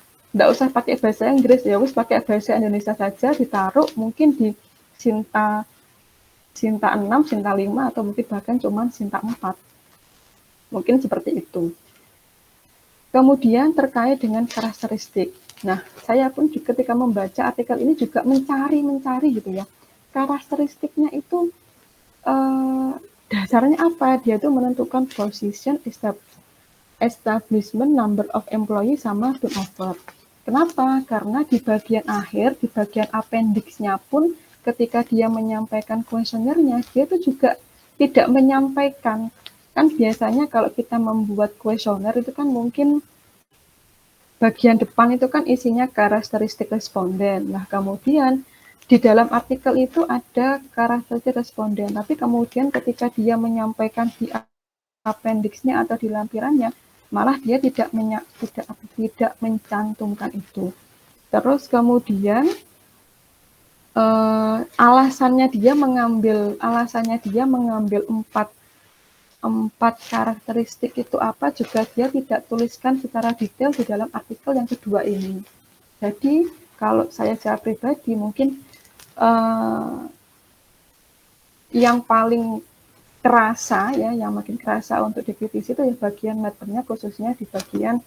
pakai bahasa Inggris ya, harus pakai bahasa Indonesia saja, ditaruh mungkin di Sinta 6, Sinta 5, atau mungkin bahkan cuma Sinta 4. Mungkin seperti itu. Kemudian terkait dengan karakteristik. Nah, saya pun juga ketika membaca artikel ini juga mencari gitu ya. Karakteristiknya itu dasarnya apa? Dia itu menentukan position, establishment, number of employee, sama turnover. Kenapa? Karena di bagian akhir, di bagian appendix-nya pun ketika dia menyampaikan kuesionernya, dia itu juga tidak menyampaikan. Kan biasanya kalau kita membuat kuesioner itu kan mungkin bagian depan itu kan isinya karakteristik responden. Nah, kemudian di dalam artikel itu ada karakteristik responden, tapi kemudian ketika dia menyampaikan di appendix-nya atau di lampirannya, malah dia tidak mencantumkan itu. Terus kemudian alasannya dia mengambil empat karakteristik itu apa juga dia tidak tuliskan secara detail di dalam artikel yang kedua ini. Jadi kalau saya secara pribadi mungkin yang paling kerasa ya, yang makin kerasa untuk dikritisi itu ya bagian matternya, khususnya di bagian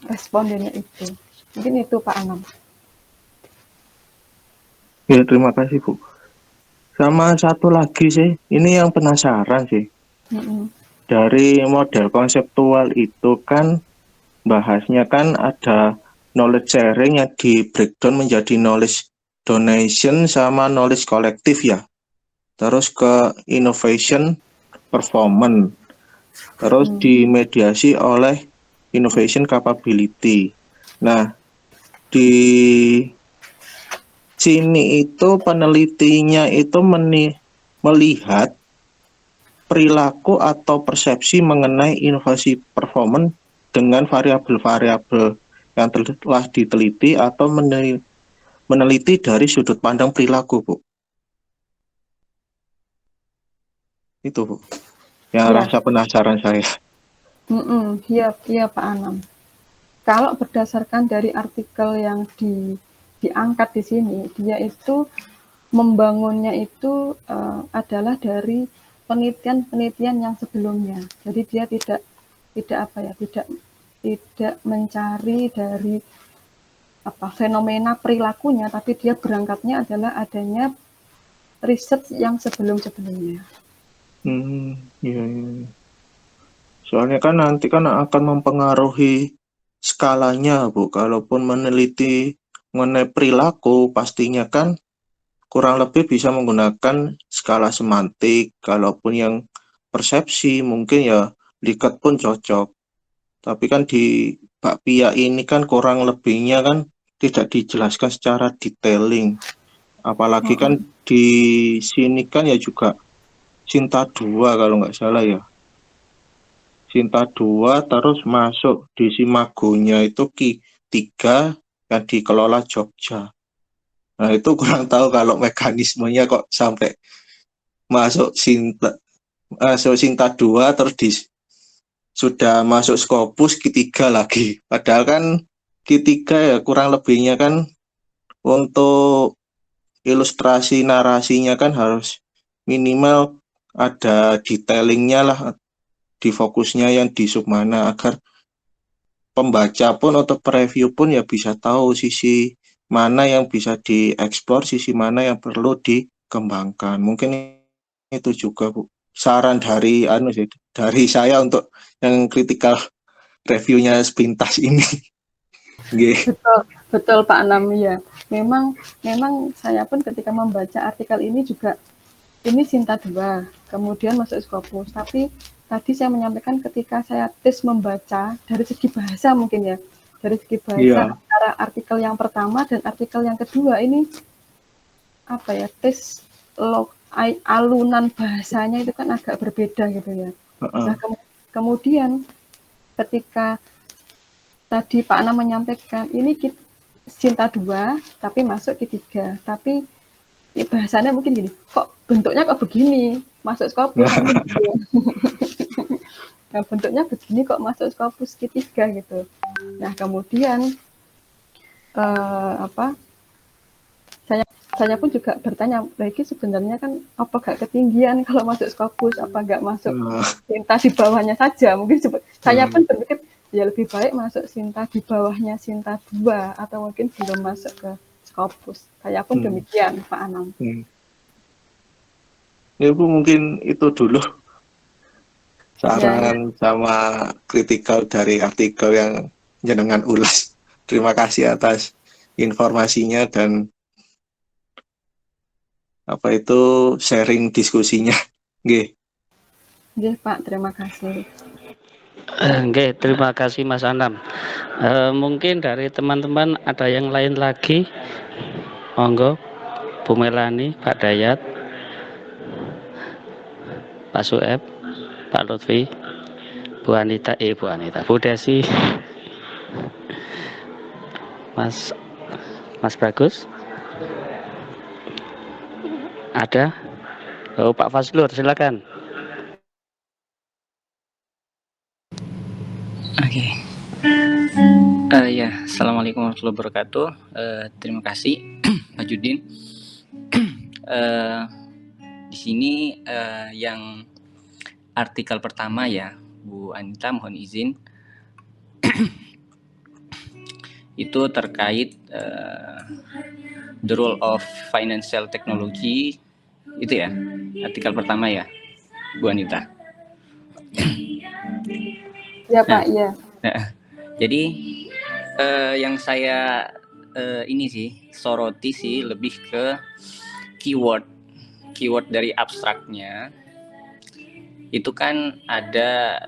respondennya itu. Mungkin itu Pak Anam. Ya, terima kasih Bu. Sama satu lagi sih, ini yang penasaran sih. Dari model konseptual itu kan bahasnya kan ada knowledge sharing yang di breakdown menjadi knowledge donation sama knowledge kolektif ya. Terus ke innovation performance, terus dimediasi oleh innovation capability. Nah, di sini itu penelitinya itu melihat perilaku atau persepsi mengenai inovasi performance dengan variabel-variabel yang telah diteliti atau meneliti dari sudut pandang perilaku, Bu. Itu Bu, yang rasa penasaran saya. Iya, iya Pak Anam. Kalau berdasarkan dari artikel yang diangkat di sini, dia itu membangunnya itu adalah dari penelitian-penelitian yang sebelumnya. Jadi dia tidak apa ya, tidak mencari dari fenomena perilakunya, tapi dia berangkatnya adalah adanya riset yang sebelum-sebelumnya. Iya, iya. Soalnya kan nanti kan akan mempengaruhi skalanya, Bu. Kalaupun meneliti mengenai perilaku, pastinya kan kurang lebih bisa menggunakan skala semantik. Kalaupun yang persepsi, mungkin ya Likert pun cocok. Tapi kan di Pak Pia ini kan kurang lebihnya kan tidak dijelaskan secara detailing. Apalagi kan di sini kan ya juga Sinta 2 kalau nggak salah ya. Sinta 2 terus masuk di Simagonya itu Ki 3 yang dikelola Jogja. Nah itu kurang tahu kalau mekanismenya kok sampai masuk Sinta 2 terus sudah masuk Scopus Ki 3 lagi. Padahal kan Ki 3 ya kurang lebihnya kan untuk ilustrasi narasinya kan harus minimal ada detailingnya lah, di fokusnya yang di sub mana, agar pembaca pun atau preview pun ya bisa tahu sisi mana yang bisa dieksplor, sisi mana yang perlu dikembangkan. Mungkin itu juga Bu saran dari dari saya untuk yang critical reviewnya sepintas ini. Betul, betul Pak Anam ya. Memang saya pun ketika membaca artikel ini juga ini Sinta 2, kemudian masuk Scopus. Tapi tadi saya menyampaikan ketika saya tes membaca dari segi bahasa mungkin ya, dari segi bahasa antara artikel yang pertama dan artikel yang kedua ini tes alunan bahasanya itu kan agak berbeda gitu ya. Nah, kemudian ketika tadi Pak Anam menyampaikan ini Sinta 2 tapi masuk Ki 3, tapi bahasanya mungkin gini, kok bentuknya kok begini, masuk Scopus gitu. Nah, bentuknya begini kok masuk Scopus Ki 3 gitu. Nah, kemudian saya pun juga bertanya, lagi sebenarnya kan apa gak ketinggian kalau masuk Scopus, apa gak masuk Sinta di bawahnya saja. Mungkin saya pun berpikir ya lebih baik masuk Sinta di bawahnya Sinta 2 atau mungkin belum masuk ke Scopus. Saya pun demikian Pak Anam. Ya Bu, mungkin itu dulu saran sama kritikal dari artikel yang jenengan ulas. Terima kasih atas informasinya dan sharing diskusinya. Nggih. Nggih Pak, terima kasih. Nggih, terima kasih Mas Anam. Mungkin dari teman-teman ada yang lain lagi? Monggo, Bu Melani, Pak Dayat, Pak Sueb, Pak Lutfi, Bu Anita, Bu Desi, Mas Bagus, ada? Oh, Pak Fazlur, silakan. Oke. Ya, assalamualaikum warahmatullahi wabarakatuh. Terima kasih, Pak Judin. Di sini yang artikel pertama ya, Bu Anita, mohon izin. Itu terkait the role of financial technology, itu ya, artikel pertama ya, Bu Anita. Ya Pak, ya. Jadi yang saya ini sih soroti sih lebih ke keyword dari abstraknya. Itu kan ada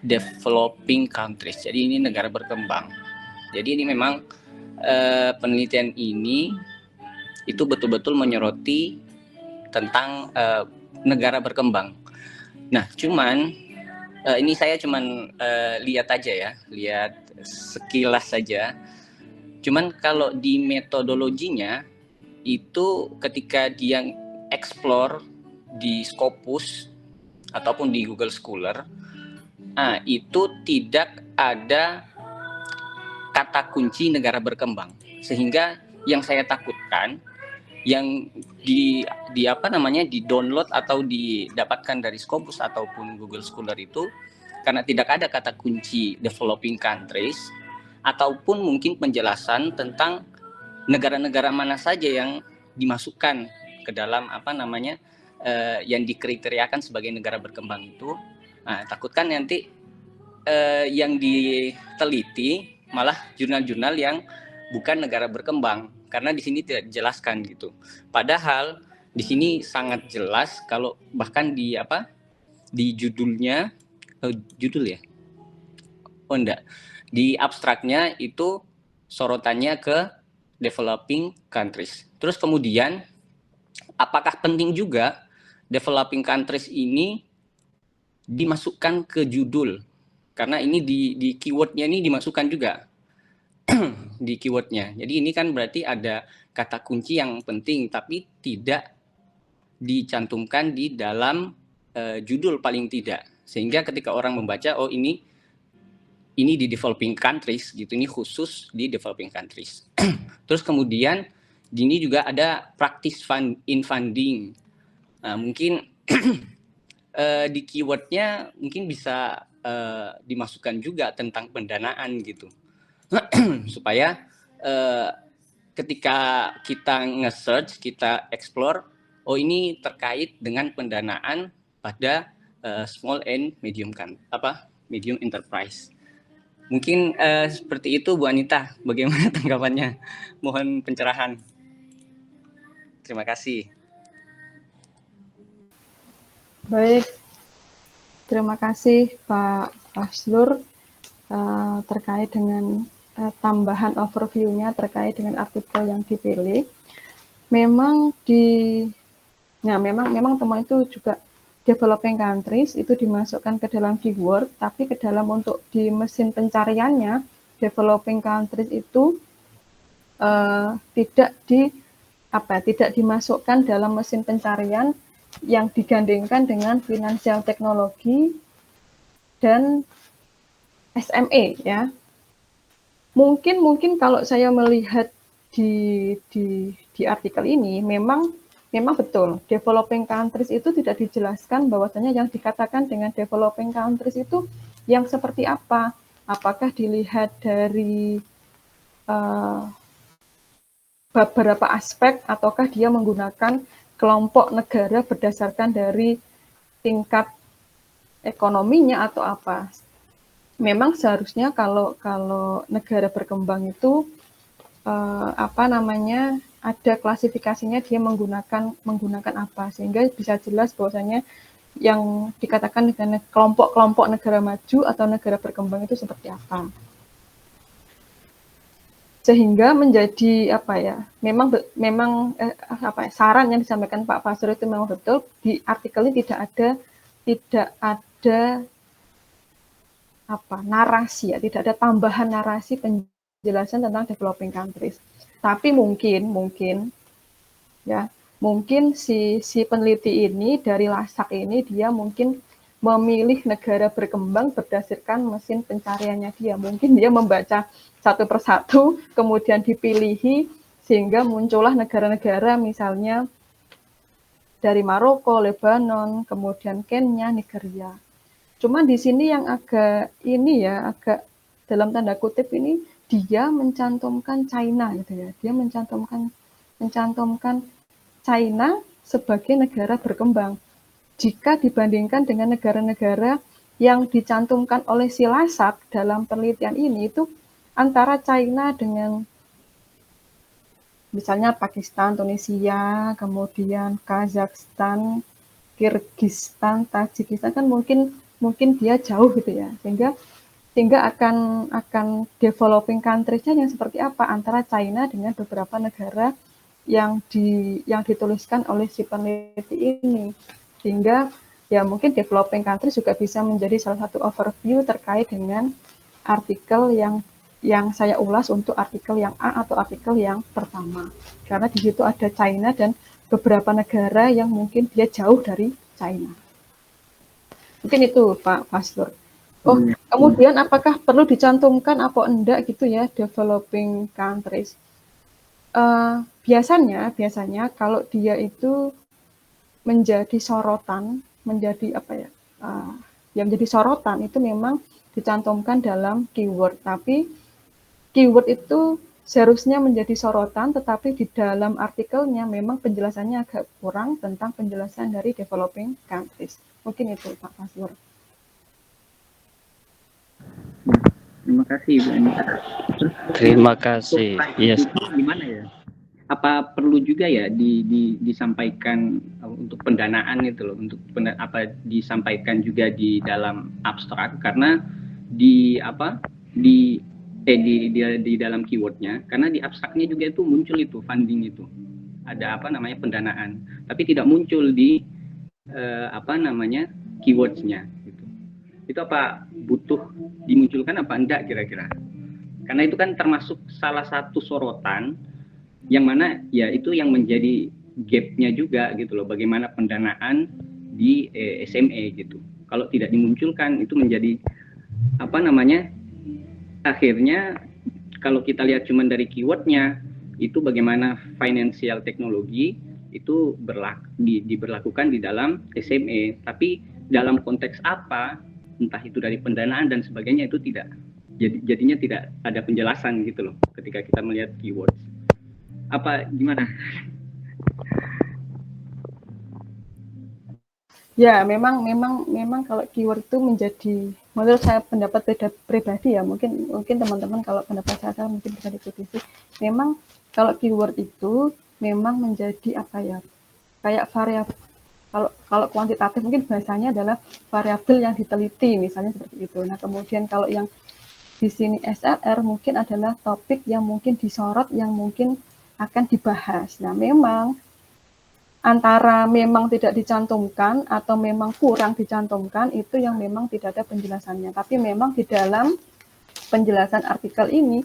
developing countries, jadi ini negara berkembang. Jadi ini memang penelitian ini itu betul-betul menyoroti tentang negara berkembang. Nah, cuman ini saya cuman lihat aja ya, lihat sekilas saja. Cuman kalau di metodologinya itu ketika dia explore di Scopus ataupun di Google Scholar, itu tidak ada kata kunci negara berkembang, sehingga yang saya takutkan yang di download atau didapatkan dari Scopus ataupun Google Scholar itu karena tidak ada kata kunci developing countries ataupun mungkin penjelasan tentang negara-negara mana saja yang dimasukkan ke dalam yang dikriteriakan sebagai negara berkembang itu. Takutkan nanti yang diteliti malah jurnal-jurnal yang bukan negara berkembang, karena di sini tidak dijelaskan gitu. Padahal di sini sangat jelas, kalau bahkan di judulnya, di abstraknya itu sorotannya ke developing countries. Terus kemudian apakah penting juga developing countries ini dimasukkan ke judul? Karena ini di keywordnya ini dimasukkan juga di keywordnya. Jadi ini kan berarti ada kata kunci yang penting tapi tidak dicantumkan di dalam judul paling tidak. Sehingga ketika orang membaca, oh ini di developing countries gitu, ini khusus di developing countries. Terus kemudian di ini juga ada practice funding. Mungkin di keywordnya mungkin bisa dimasukkan juga tentang pendanaan gitu. Supaya ketika kita nge-search, kita explore, oh ini terkait dengan pendanaan pada small and medium enterprise. Mungkin seperti itu Bu Anita, bagaimana tanggapannya? Mohon pencerahan. Terima kasih. Baik, terima kasih Pak Faslur terkait dengan tambahan overview-nya terkait dengan artikel yang dipilih. Memang memang teman itu juga developing countries itu dimasukkan ke dalam keyword, tapi ke dalam untuk di mesin pencariannya developing countries itu tidak dimasukkan dalam mesin pencarian yang digandengkan dengan financial teknologi dan SME ya. Mungkin kalau saya melihat di artikel ini memang betul developing countries itu tidak dijelaskan bahwasanya yang dikatakan dengan developing countries itu yang seperti apa. Apakah dilihat dari beberapa aspek ataukah dia menggunakan kelompok negara berdasarkan dari tingkat ekonominya atau apa. Memang seharusnya kalau negara berkembang itu ada klasifikasinya dia menggunakan apa, sehingga bisa jelas bahwasanya yang dikatakan dengan kelompok-kelompok negara maju atau negara berkembang itu seperti apa. Sehingga menjadi saran yang disampaikan Pak Faslur itu memang betul, di artikel ini tidak ada narasi ya, tidak ada tambahan narasi penjelasan tentang developing countries. Tapi mungkin si peneliti ini dari Lasak ini dia mungkin memilih negara berkembang berdasarkan mesin pencariannya dia. Mungkin dia membaca satu persatu, kemudian dipilihi, sehingga muncullah negara-negara misalnya dari Maroko, Lebanon, kemudian Kenya, Nigeria. Cuma di sini yang agak dalam tanda kutip ini, dia mencantumkan China gitu ya. Dia mencantumkan China sebagai negara berkembang. Jika dibandingkan dengan negara-negara yang dicantumkan oleh si Lasak dalam penelitian ini, itu antara China dengan misalnya Pakistan, Tunisia, kemudian Kazakhstan, Kirgistan, Tajikistan kan mungkin dia jauh gitu ya, sehingga akan developing countries-nya yang seperti apa antara China dengan beberapa negara yang dituliskan oleh si peneliti ini. Sehingga ya mungkin developing countries juga bisa menjadi salah satu overview terkait dengan artikel yang saya ulas untuk artikel yang A atau artikel yang pertama. Karena di situ ada China dan beberapa negara yang mungkin dia jauh dari China. Mungkin itu Pak Faslur. Oh, kemudian apakah perlu dicantumkan apa enggak gitu ya, developing countries? Biasanya kalau dia itu menjadi sorotan, menjadi apa ya, yang menjadi sorotan itu memang dicantumkan dalam keyword. Tapi keyword itu seharusnya menjadi sorotan, tetapi di dalam artikelnya memang penjelasannya agak kurang tentang penjelasan dari developing countries. Mungkin itu Pak Fasur. Terima kasih Bu Anita. Terima kasih. Yes. Gimana ya? Apa perlu juga ya disampaikan untuk pendanaan itu loh, untuk disampaikan juga di dalam abstrak, karena di dalam keywordnya, karena di abstraknya juga itu muncul itu funding, itu ada pendanaan, tapi tidak muncul di keywordsnya gitu. Itu apa butuh dimunculkan apa enggak kira-kira? Karena itu kan termasuk salah satu sorotan yang mana ya itu yang menjadi gap-nya juga gitu loh, bagaimana pendanaan di SME gitu. Kalau tidak dimunculkan itu menjadi akhirnya kalau kita lihat cuma dari keywordnya itu bagaimana financial teknologi itu diberlakukan di dalam SME, tapi dalam konteks apa, entah itu dari pendanaan dan sebagainya, itu tidak, jadinya tidak ada penjelasan gitu loh ketika kita melihat keywords. Apa gimana? Ya, memang kalau keyword itu menjadi, menurut saya pendapat pribadi ya, mungkin teman-teman kalau pendapat saya mungkin bisa dikritisi. Memang kalau keyword itu memang menjadi apa ya, kayak variabel. Kalau kuantitatif mungkin bahasanya adalah variabel yang diteliti, misalnya seperti itu. Nah, kemudian kalau yang di sini SLR mungkin adalah topik yang mungkin disorot, yang mungkin akan dibahas. Nah, memang antara memang tidak dicantumkan atau memang kurang dicantumkan, itu yang memang tidak ada penjelasannya. Tapi memang di dalam penjelasan artikel ini,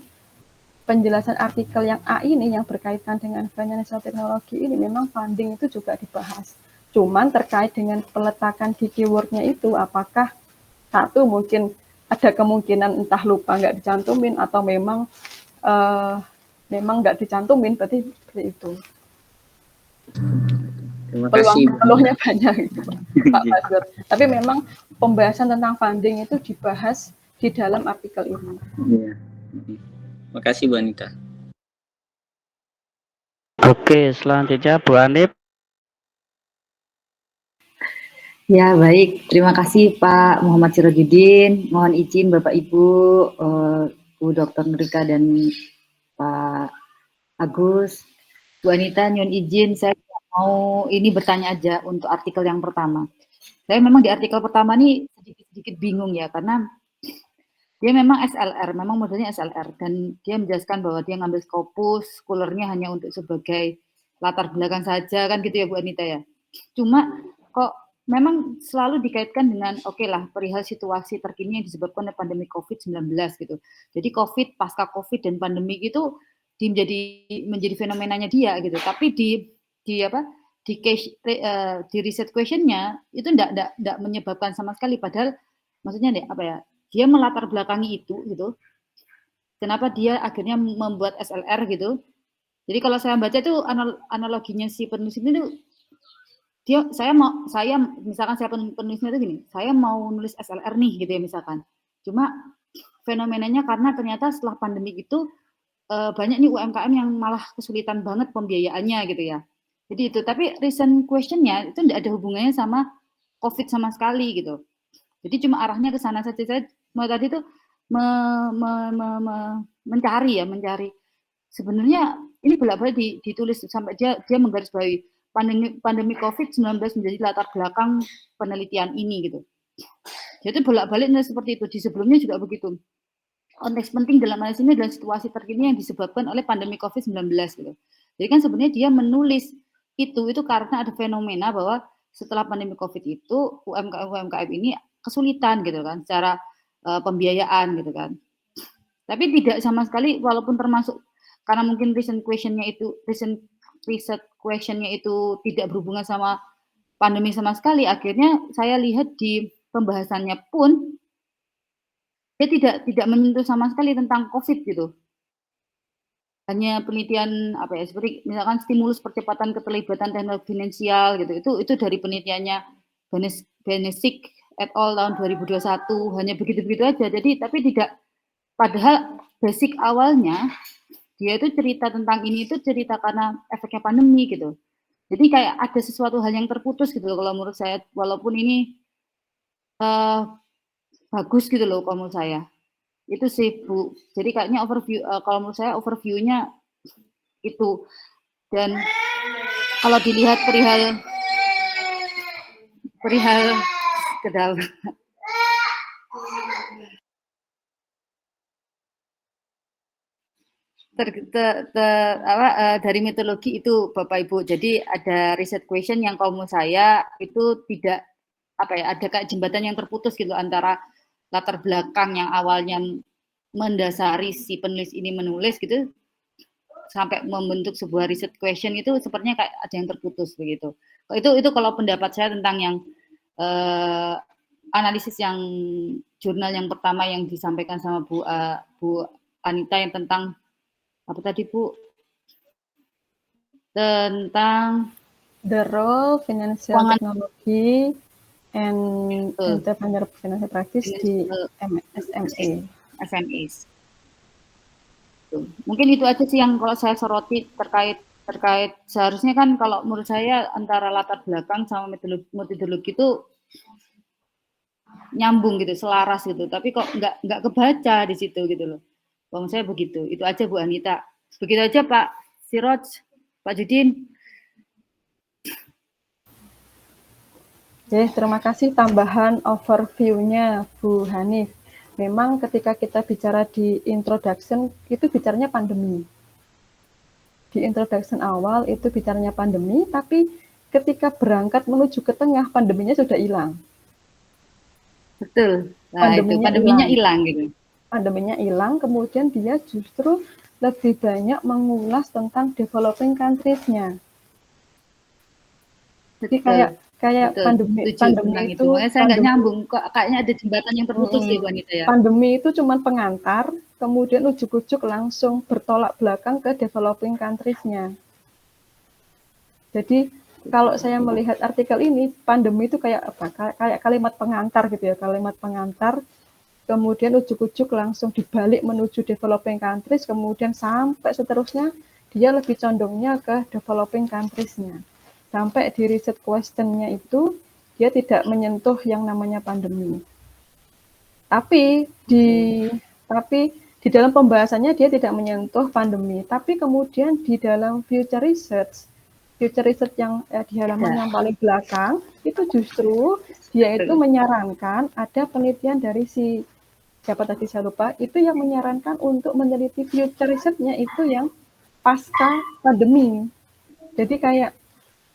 penjelasan artikel yang A ini yang berkaitan dengan financial technology ini, memang funding itu juga dibahas. Cuman terkait dengan peletakan di keywordnya itu, apakah satu mungkin ada kemungkinan entah lupa nggak dicantumin atau memang nggak dicantumin, berarti seperti itu. Peluangnya banyak gitu, Pak Fasur. Tapi memang pembahasan tentang funding itu dibahas di dalam artikel ini. Iya. Terima kasih Bu Anita. Oke, selanjutnya Bu Anip. Ya, baik. Terima kasih Pak Muhammad Sirojudin. Mohon izin Bapak Ibu, Bu Dr. Nurika dan Pak Agus. Bu Anita, nyun izin saya mau ini bertanya aja untuk artikel yang pertama. Saya memang di artikel pertama ini sedikit bingung ya, karena dia memang SLR, memang modelnya SLR, dan dia menjelaskan bahwa dia ngambil Scopus, Scholarnya hanya untuk sebagai latar belakang saja, kan gitu ya Bu Anita ya. Cuma kok memang selalu dikaitkan dengan perihal situasi terkini yang disebabkan oleh pandemi COVID-19 gitu. Jadi COVID, pasca COVID dan pandemi itu menjadi fenomenanya dia gitu. Tapi di research questionnya itu enggak menyebabkan sama sekali, padahal maksudnya dia melatar belakangi itu gitu. Kenapa dia akhirnya membuat SLR gitu. Jadi kalau saya baca itu analoginya si penulis ini tuh, misalkan saya penulisnya itu gini, saya mau nulis SLR nih gitu ya misalkan. Cuma fenomenanya karena ternyata setelah pandemi itu banyak nih UMKM yang malah kesulitan banget pembiayaannya gitu ya. Jadi itu, tapi recent question-nya itu tidak ada hubungannya sama COVID sama sekali gitu. Jadi cuma arahnya ke sana saja. Saya mau tadi itu mencari sebenarnya ini bolak-balik ditulis sampai dia menggarisbawahi pandemi COVID-19 menjadi latar belakang penelitian ini gitu. Jadi bolak-balik seperti itu. Di sebelumnya juga begitu. Konteks penting dalam hal ini adalah situasi terkini yang disebabkan oleh pandemi COVID-19 gitu. Jadi kan sebenarnya dia menulis itu karena ada fenomena bahwa setelah pandemi COVID itu UMKM ini kesulitan gitu kan secara pembiayaan gitu kan. Tapi tidak sama sekali, walaupun termasuk karena mungkin recent question-nya itu tidak berhubungan sama pandemi sama sekali, akhirnya saya lihat di pembahasannya pun dia tidak menyentuh sama sekali tentang COVID gitu. Hanya penelitian apa ya, seperti misalkan stimulus percepatan keterlibatan teknologi finansial gitu. Itu dari penelitiannya Benesic et al. Tahun 2021, hanya begitu-begitu aja. Jadi tapi tidak, padahal basic awalnya dia itu cerita tentang ini itu cerita karena efeknya pandemi gitu. Jadi kayak ada sesuatu hal yang terputus gitu loh kalau menurut saya, walaupun ini bagus gitu loh kalau menurut saya. Itu sih Bu. Jadi kayaknya overview, kalau menurut saya overview-nya itu. Dan kalau dilihat perihal ke dalam dari metodologi itu Bapak Ibu. Jadi ada riset question yang kalau menurut saya itu tidak apa ya, ada kayak jembatan yang terputus gitu antara latar belakang yang awalnya mendasari si penulis ini menulis gitu sampai membentuk sebuah riset question itu sepertinya kayak ada yang terputus begitu. Itu kalau pendapat saya tentang yang analisis yang jurnal yang pertama yang disampaikan sama Bu Anita yang tentang apa tadi Bu? Tentang the role financial technology and entrepreneur financial practice di SMEs. Mungkin itu aja sih yang kalau saya soroti terkait seharusnya kan kalau menurut saya antara latar belakang sama metodologi itu nyambung gitu, selaras gitu. Tapi kok nggak kebaca di situ gitu loh. Kalau saya begitu. Itu aja Bu Anita. Begitu aja Pak Siroj, Pak Judin. Oke, terima kasih tambahan overview-nya Bu Hanif. Memang ketika kita bicara di introduction, itu bicaranya pandemi. Di introduction awal itu bicaranya pandemi, tapi ketika berangkat menuju ke tengah, pandeminya sudah hilang. Betul. Nah, pandeminya hilang gitu. Pandeminya hilang, kemudian dia justru lebih banyak mengulas tentang developing countries-nya. Jadi kayak pandemi itu saya nggak nyambung, kok kayaknya ada jembatan yang terputus ya Bu Anita ya. Pandemi itu cuma pengantar, kemudian ujuk-ujuk langsung bertolak belakang ke developing countries-nya. Jadi kalau saya melihat artikel ini, pandemi itu kayak apa? Kayak kalimat pengantar gitu ya, kalimat pengantar. Kemudian ujuk-ujuk langsung dibalik menuju developing countries, kemudian sampai seterusnya dia lebih condongnya ke developing countries-nya. Sampai di riset question-nya itu dia tidak menyentuh yang namanya pandemi. Tapi di dalam pembahasannya dia tidak menyentuh pandemi. Tapi kemudian di dalam future research yang di halaman yang paling belakang itu justru dia itu menyarankan ada penelitian dari siapa tadi saya lupa, itu yang menyarankan untuk meneliti future research-nya itu yang pasca pandemi. Jadi kayak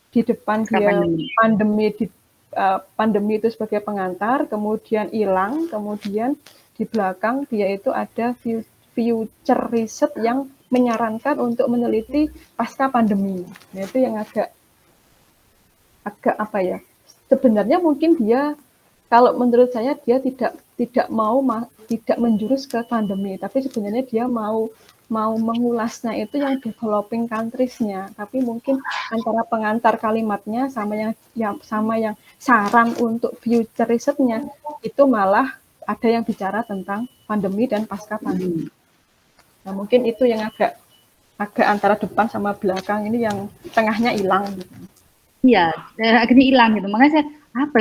di depan dia pandemi itu sebagai pengantar, kemudian hilang, kemudian di belakang dia itu ada future research yang menyarankan untuk meneliti pasca pandemi. Nah, itu yang agak apa ya? Sebenarnya mungkin dia, kalau menurut saya dia tidak menjurus ke pandemi, tapi sebenarnya dia mau mengulasnya itu yang developing countries-nya, tapi mungkin antara pengantar kalimatnya sama yang saran untuk future riset-nya itu malah ada yang bicara tentang pandemi dan pasca pandemi. Nah, mungkin itu yang agak antara depan sama belakang ini yang tengahnya hilang gitu. Iya, akhirnya hilang gitu. Makanya saya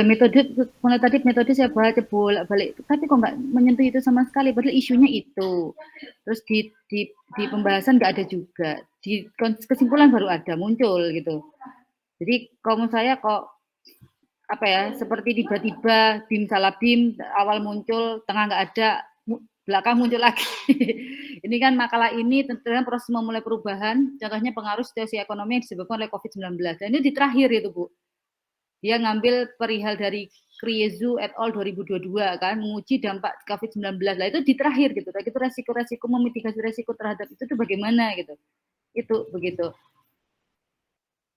metode saya baca bolak-balik, tapi kok nggak menyentuh itu sama sekali, padahal isunya itu. Terus di pembahasan nggak ada juga, di kesimpulan baru ada muncul gitu. Jadi kalau menurut saya kok apa ya, seperti tiba-tiba BIM salah BIM, awal muncul, tengah nggak ada, belakang muncul lagi. Ini kan makalah ini tentang proses memulai perubahan, contohnya pengaruh situasi ekonomi yang disebabkan oleh COVID-19. Dan ini di terakhir itu Bu. Dia ngambil perihal dari Kriezu et al. 2022 kan, menguji dampak COVID-19. Lah itu di terakhir gitu. Itu resiko-resiko, memitigasi resiko terhadap itu tuh bagaimana gitu. Itu begitu.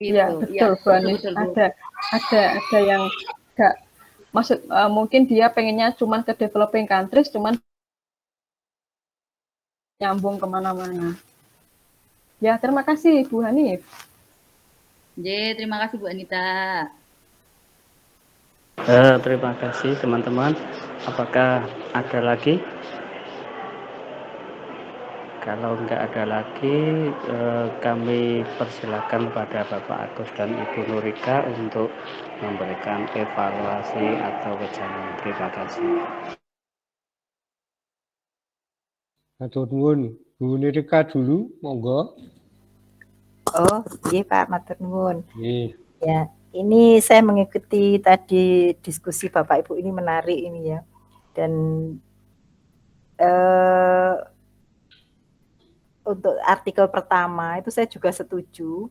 Iya, betul, Bu Anis. Ada yang enggak maksud mungkin dia pengennya cuman ke developing countries, cuman nyambung kemana-mana. Ya, terima kasih Bu Hanif. Terima kasih Bu Anita. Terima kasih teman-teman. Apakah ada lagi? Kalau enggak ada lagi, kami persilakan pada Bapak Agus dan Ibu Nurika untuk memberikan evaluasi atau wejangan. Terima kasih. Matur nuwun. Bu Nurika dulu, monggo. Oh, iya Pak, matur nuwun. Nggih. Ya, ini saya mengikuti tadi diskusi Bapak Ibu ini menarik ini ya. Dan untuk artikel pertama itu saya juga setuju.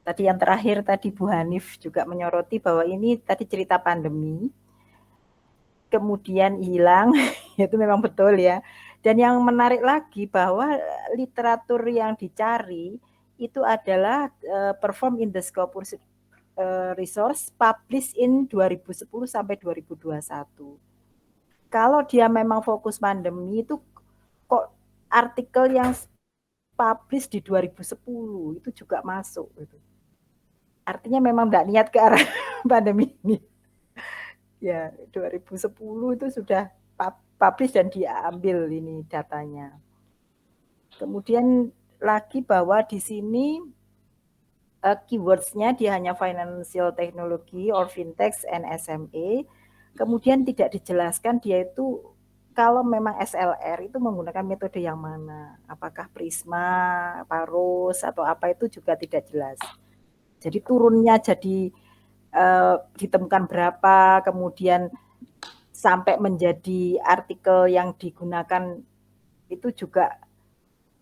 Tadi yang terakhir tadi Bu Hanif juga menyoroti bahwa ini tadi cerita pandemi, kemudian hilang, itu memang betul ya. Dan yang menarik lagi bahwa literatur yang dicari itu adalah perform in the scope resource published in 2010 sampai 2021. Kalau dia memang fokus pandemi itu kok artikel yang publish di 2010 itu juga masuk gitu. Artinya memang enggak niat ke arah pandemi ini. Ya, 2010 itu sudah publish dan diambil ini datanya. Kemudian lagi bahwa di sini keywords-nya dia hanya financial technology or fintech and SME. Kemudian tidak dijelaskan dia itu kalau memang SLR itu menggunakan metode yang mana. Apakah Prisma, Parus, atau apa itu juga tidak jelas. Jadi turunnya jadi ditemukan berapa, kemudian sampai menjadi artikel yang digunakan itu juga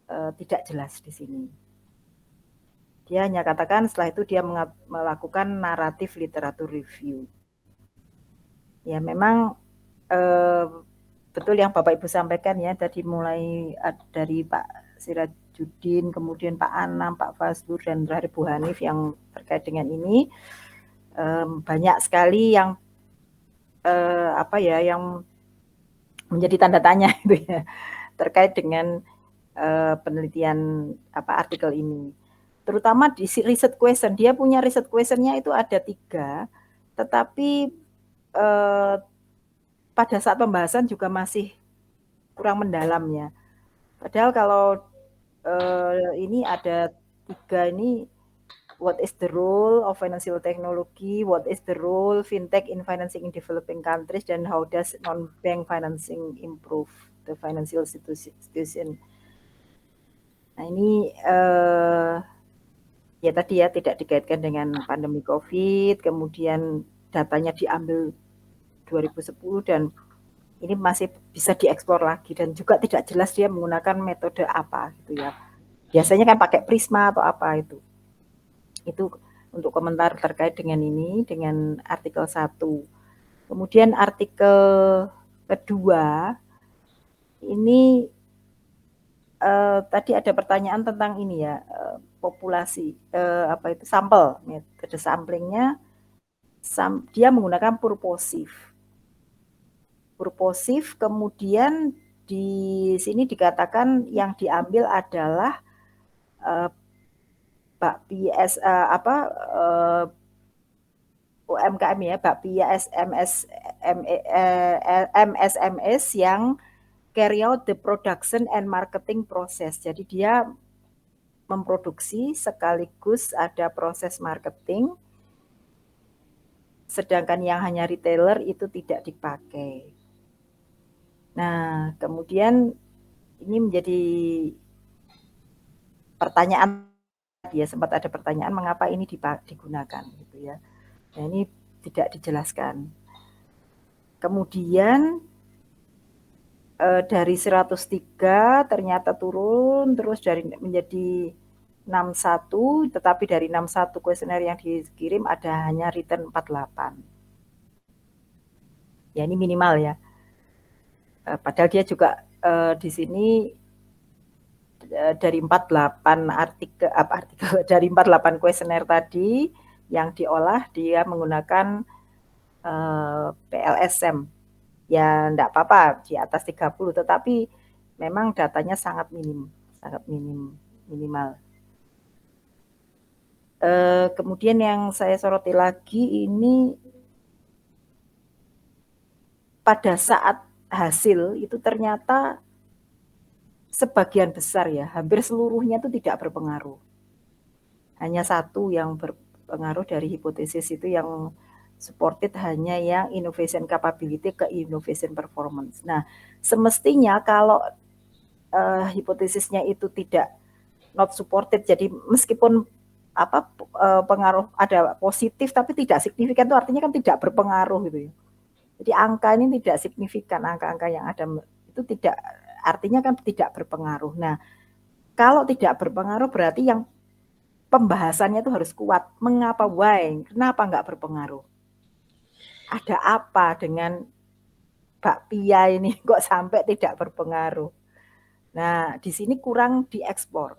tidak jelas di sini. Dia hanya katakan setelah itu dia melakukan naratif literatur review. Ya memang betul yang Bapak Ibu sampaikan ya, tadi mulai dari Pak Sirajuddin, kemudian Pak Anam, Pak Fazlur, dan terakhir Bu Hanif yang terkait dengan ini. Banyak sekali yang yang menjadi tanda tanya itu ya terkait dengan penelitian artikel ini. Terutama di riset question, dia punya riset questionnya itu ada 3, tetapi pada saat pembahasan juga masih kurang mendalam ya. Padahal kalau ini ada 3 ini, what is the role of financial technology, what is the role fintech in financing in developing countries, dan how does non-bank financing improve the financial institution. Nah ini ya tadi ya tidak dikaitkan dengan pandemi COVID, kemudian datanya diambil 2010 dan ini masih bisa dieksplor lagi dan juga tidak jelas dia menggunakan metode apa gitu ya. Biasanya kan pakai Prisma atau apa itu. Itu untuk komentar terkait dengan ini, dengan artikel 1. Kemudian artikel kedua, ini tadi ada pertanyaan tentang ini ya, populasi, sampel, metode samplingnya, dia menggunakan purposive. Kemudian di sini dikatakan yang diambil adalah BAPIA UMKM ya, BAPIA MSMS yang carry out the production and marketing process. Jadi dia memproduksi sekaligus ada proses marketing, sedangkan yang hanya retailer itu tidak dipakai. Nah, kemudian ini menjadi pertanyaan. Dia sempat ada pertanyaan mengapa ini digunakan gitu ya. Nah, ini tidak dijelaskan. Kemudian dari 103 ternyata turun terus menjadi 61, tetapi dari 61 kuesioner yang dikirim ada hanya return 48. Ya ini minimal ya. Padahal dia juga di sini dari 48 artikel dari 48 kuesioner tadi yang diolah dia menggunakan PLSM. Ya enggak apa-apa di atas 30, tetapi memang datanya sangat minimal. Kemudian yang saya soroti lagi ini pada saat hasil itu ternyata sebagian besar ya, hampir seluruhnya itu tidak berpengaruh. Hanya satu yang berpengaruh dari hipotesis itu yang supported, hanya yang innovation capability ke innovation performance. Nah, semestinya kalau hipotesisnya itu tidak not supported, jadi meskipun pengaruh ada positif tapi tidak signifikan, itu artinya kan tidak berpengaruh gitu ya. Jadi angka ini tidak signifikan, angka-angka yang ada itu tidak, artinya kan tidak berpengaruh. Nah, kalau tidak berpengaruh berarti yang pembahasannya itu harus kuat. Mengapa, why? Kenapa nggak berpengaruh? Ada apa dengan bakpia ini kok sampai tidak berpengaruh? Nah, di sini kurang dieksplor.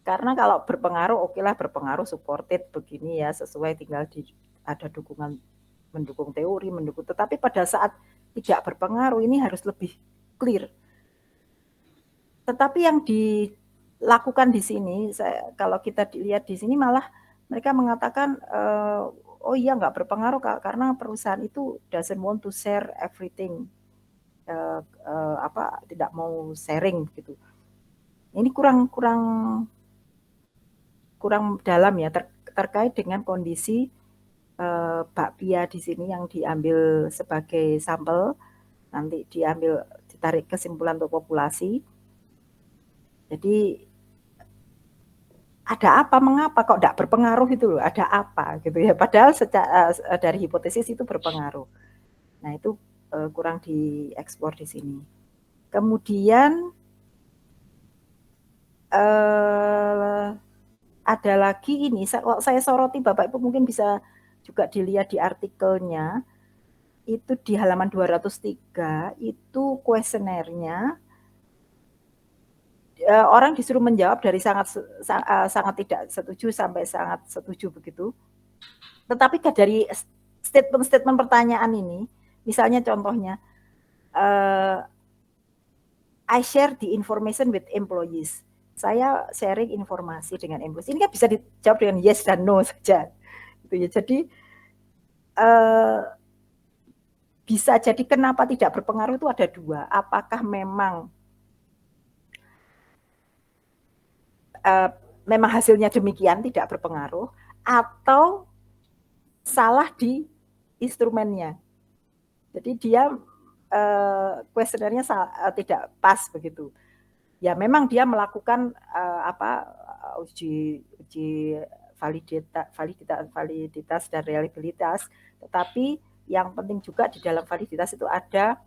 Karena kalau berpengaruh, oke lah berpengaruh, supported begini ya, sesuai, tinggal ada dukungan, mendukung teori, tetapi pada saat tidak berpengaruh ini harus lebih clear. Tetapi yang dilakukan di sini, kalau kita dilihat di sini malah mereka mengatakan, oh iya nggak berpengaruh karena perusahaan itu doesn't want to share everything, tidak mau sharing gitu. Ini kurang dalam ya terkait dengan kondisi bakpia di sini yang diambil sebagai sampel, nanti ditarik kesimpulan untuk populasi. Jadi ada apa, mengapa kok tidak berpengaruh itu loh, ada apa gitu ya, padahal dari hipotesis itu berpengaruh. Nah, itu kurang dieksplor di sini. Kemudian ada lagi ini, saya soroti Bapak Ibu mungkin bisa juga dilihat di artikelnya, itu di halaman 203, itu kuesionernya, orang disuruh menjawab dari sangat tidak setuju sampai sangat setuju begitu. Tetapi dari statement pertanyaan ini, misalnya contohnya, I share the information with employees. Saya sharing informasi dengan employees. Ini kan bisa dijawab dengan yes dan no saja. Gitu ya. Jadi bisa jadi kenapa tidak berpengaruh itu ada dua. Apakah memang hasilnya demikian tidak berpengaruh, atau salah di instrumennya. Jadi dia kuesionernya tidak pas begitu. Ya memang dia melakukan uji validitas dan reliabilitas, tetapi yang penting juga di dalam validitas itu ada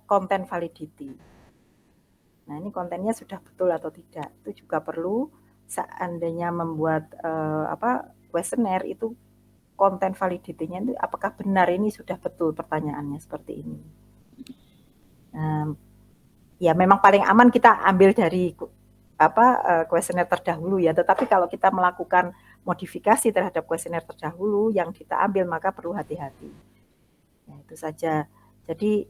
content validity. Nah, ini kontennya sudah betul atau tidak, itu juga perlu. Seandainya membuat kuesioner itu konten validity-nya itu apakah benar, ini sudah betul, pertanyaannya seperti ini. Ya memang paling aman kita ambil dari kuesioner terdahulu ya, tetapi kalau kita melakukan modifikasi terhadap kuesioner terdahulu yang kita ambil, maka perlu hati-hati. Ya, itu saja. Jadi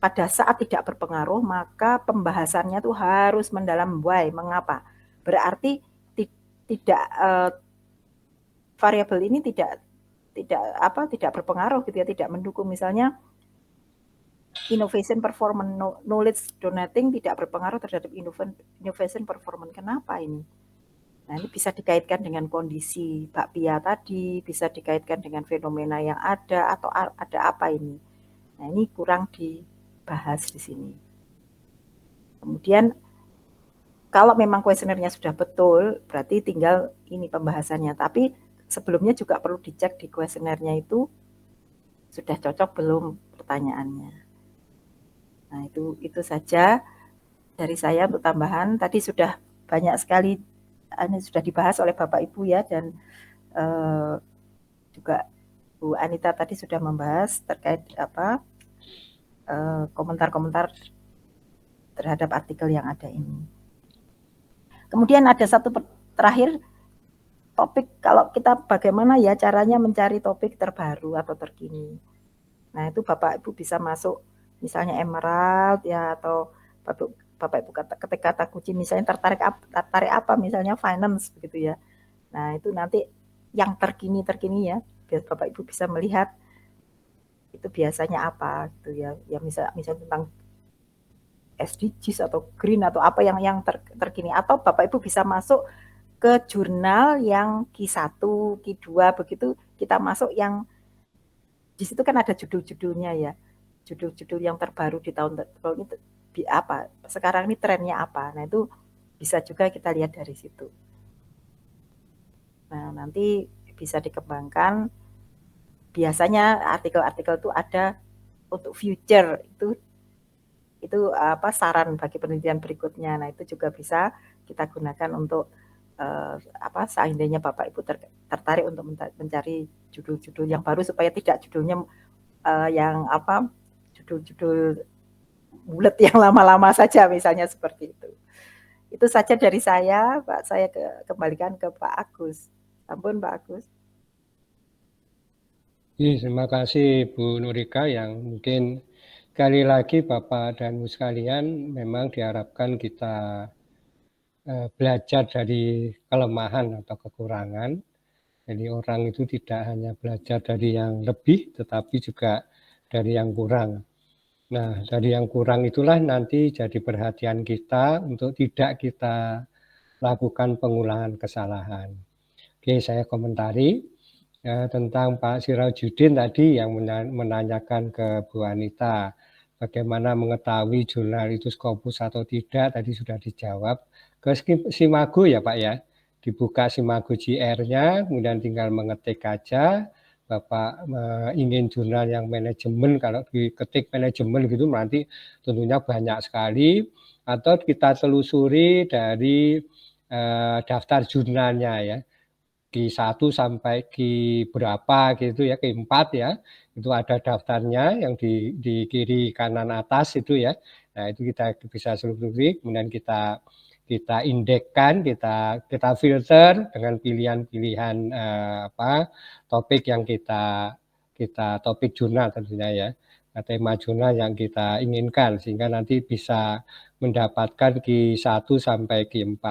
pada saat tidak berpengaruh, maka pembahasannya tuh harus mendalam, why, mengapa. Berarti tidak variabel ini tidak berpengaruh gitu ya, tidak mendukung. Misalnya innovation performance, knowledge donating tidak berpengaruh terhadap innovation performance. Kenapa ini? Nah, ini bisa dikaitkan dengan kondisi bakpia tadi, bisa dikaitkan dengan fenomena yang ada, atau ada apa ini. Nah, ini kurang dibahas di sini. Kemudian kalau memang kuesionernya sudah betul, berarti tinggal ini pembahasannya. Tapi sebelumnya juga perlu dicek di kuesionernya itu sudah cocok belum pertanyaannya. Nah, itu saja dari saya untuk tambahan. Tadi sudah banyak sekali ini sudah dibahas oleh Bapak Ibu ya, dan juga Bu Anita tadi sudah membahas terkait komentar-komentar terhadap artikel yang ada ini. Kemudian ada satu terakhir topik, kalau kita bagaimana ya caranya mencari topik terbaru atau terkini. Nah, itu Bapak Ibu bisa masuk misalnya emerald ya, atau Bapak Ibu ketik kata kunci misalnya tertarik apa misalnya finance begitu ya. Nah, itu nanti yang terkini ya, biar Bapak Ibu bisa melihat itu biasanya apa gitu ya. Ya misal tentang SDGs atau green atau apa yang terkini, atau Bapak Ibu bisa masuk ke jurnal yang Q1, Q2 begitu, kita masuk yang di situ kan ada judul-judulnya ya. Judul-judul yang terbaru di tahun ini apa? Sekarang ini trennya apa? Nah, itu bisa juga kita lihat dari situ. Nah, nanti bisa dikembangkan. Biasanya artikel-artikel itu ada untuk future, itu apa saran bagi penelitian berikutnya. Nah, itu juga bisa kita gunakan untuk apa seandainya Bapak Ibu tertarik untuk mencari judul-judul yang baru, supaya tidak judulnya yang apa judul-judul bulat yang lama-lama saja misalnya seperti itu. Itu saja dari saya, Pak. Saya kembalikan ke Pak Agus. Ampun, Pak Agus. Terima kasih Bu Nurika, yang mungkin sekali lagi Bapak dan Ibu sekalian, memang diharapkan kita belajar dari kelemahan atau kekurangan. Jadi orang itu tidak hanya belajar dari yang lebih, tetapi juga dari yang kurang. Nah, dari yang kurang itulah nanti jadi perhatian kita untuk tidak kita lakukan pengulangan kesalahan. Oke, saya komentari tentang Pak Sirajudin tadi yang menanyakan ke Bu Anita, bagaimana mengetahui jurnal itu Scopus atau tidak, tadi sudah dijawab. Ke Simago ya Pak ya, dibuka Simago JR-nya, kemudian tinggal mengetik aja, Bapak ingin jurnal yang manajemen, kalau diketik manajemen gitu nanti tentunya banyak sekali, atau kita telusuri dari daftar jurnalnya ya, Q1 sampai Q berapa gitu ya, Q4 ya, itu ada daftarnya yang di kiri kanan atas itu ya. Nah, itu kita bisa selusuri, kemudian kita indekkan, kita filter dengan pilihan-pilihan topik yang kita topik jurnal tentunya ya, tema jurnal yang kita inginkan, sehingga nanti bisa mendapatkan Q1 sampai Q4.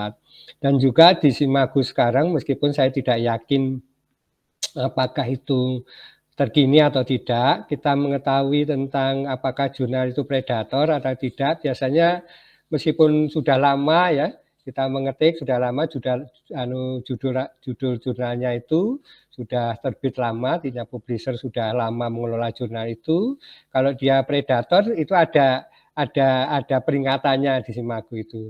Dan juga di Simago sekarang, meskipun saya tidak yakin apakah itu terkini atau tidak, kita mengetahui tentang apakah jurnal itu predator atau tidak, biasanya meskipun sudah lama ya, kita mengetik sudah lama, judul jurnalnya itu sudah terbit lama, tidak publisher sudah lama mengelola jurnal itu, kalau dia predator itu ada peringatannya di Simago itu,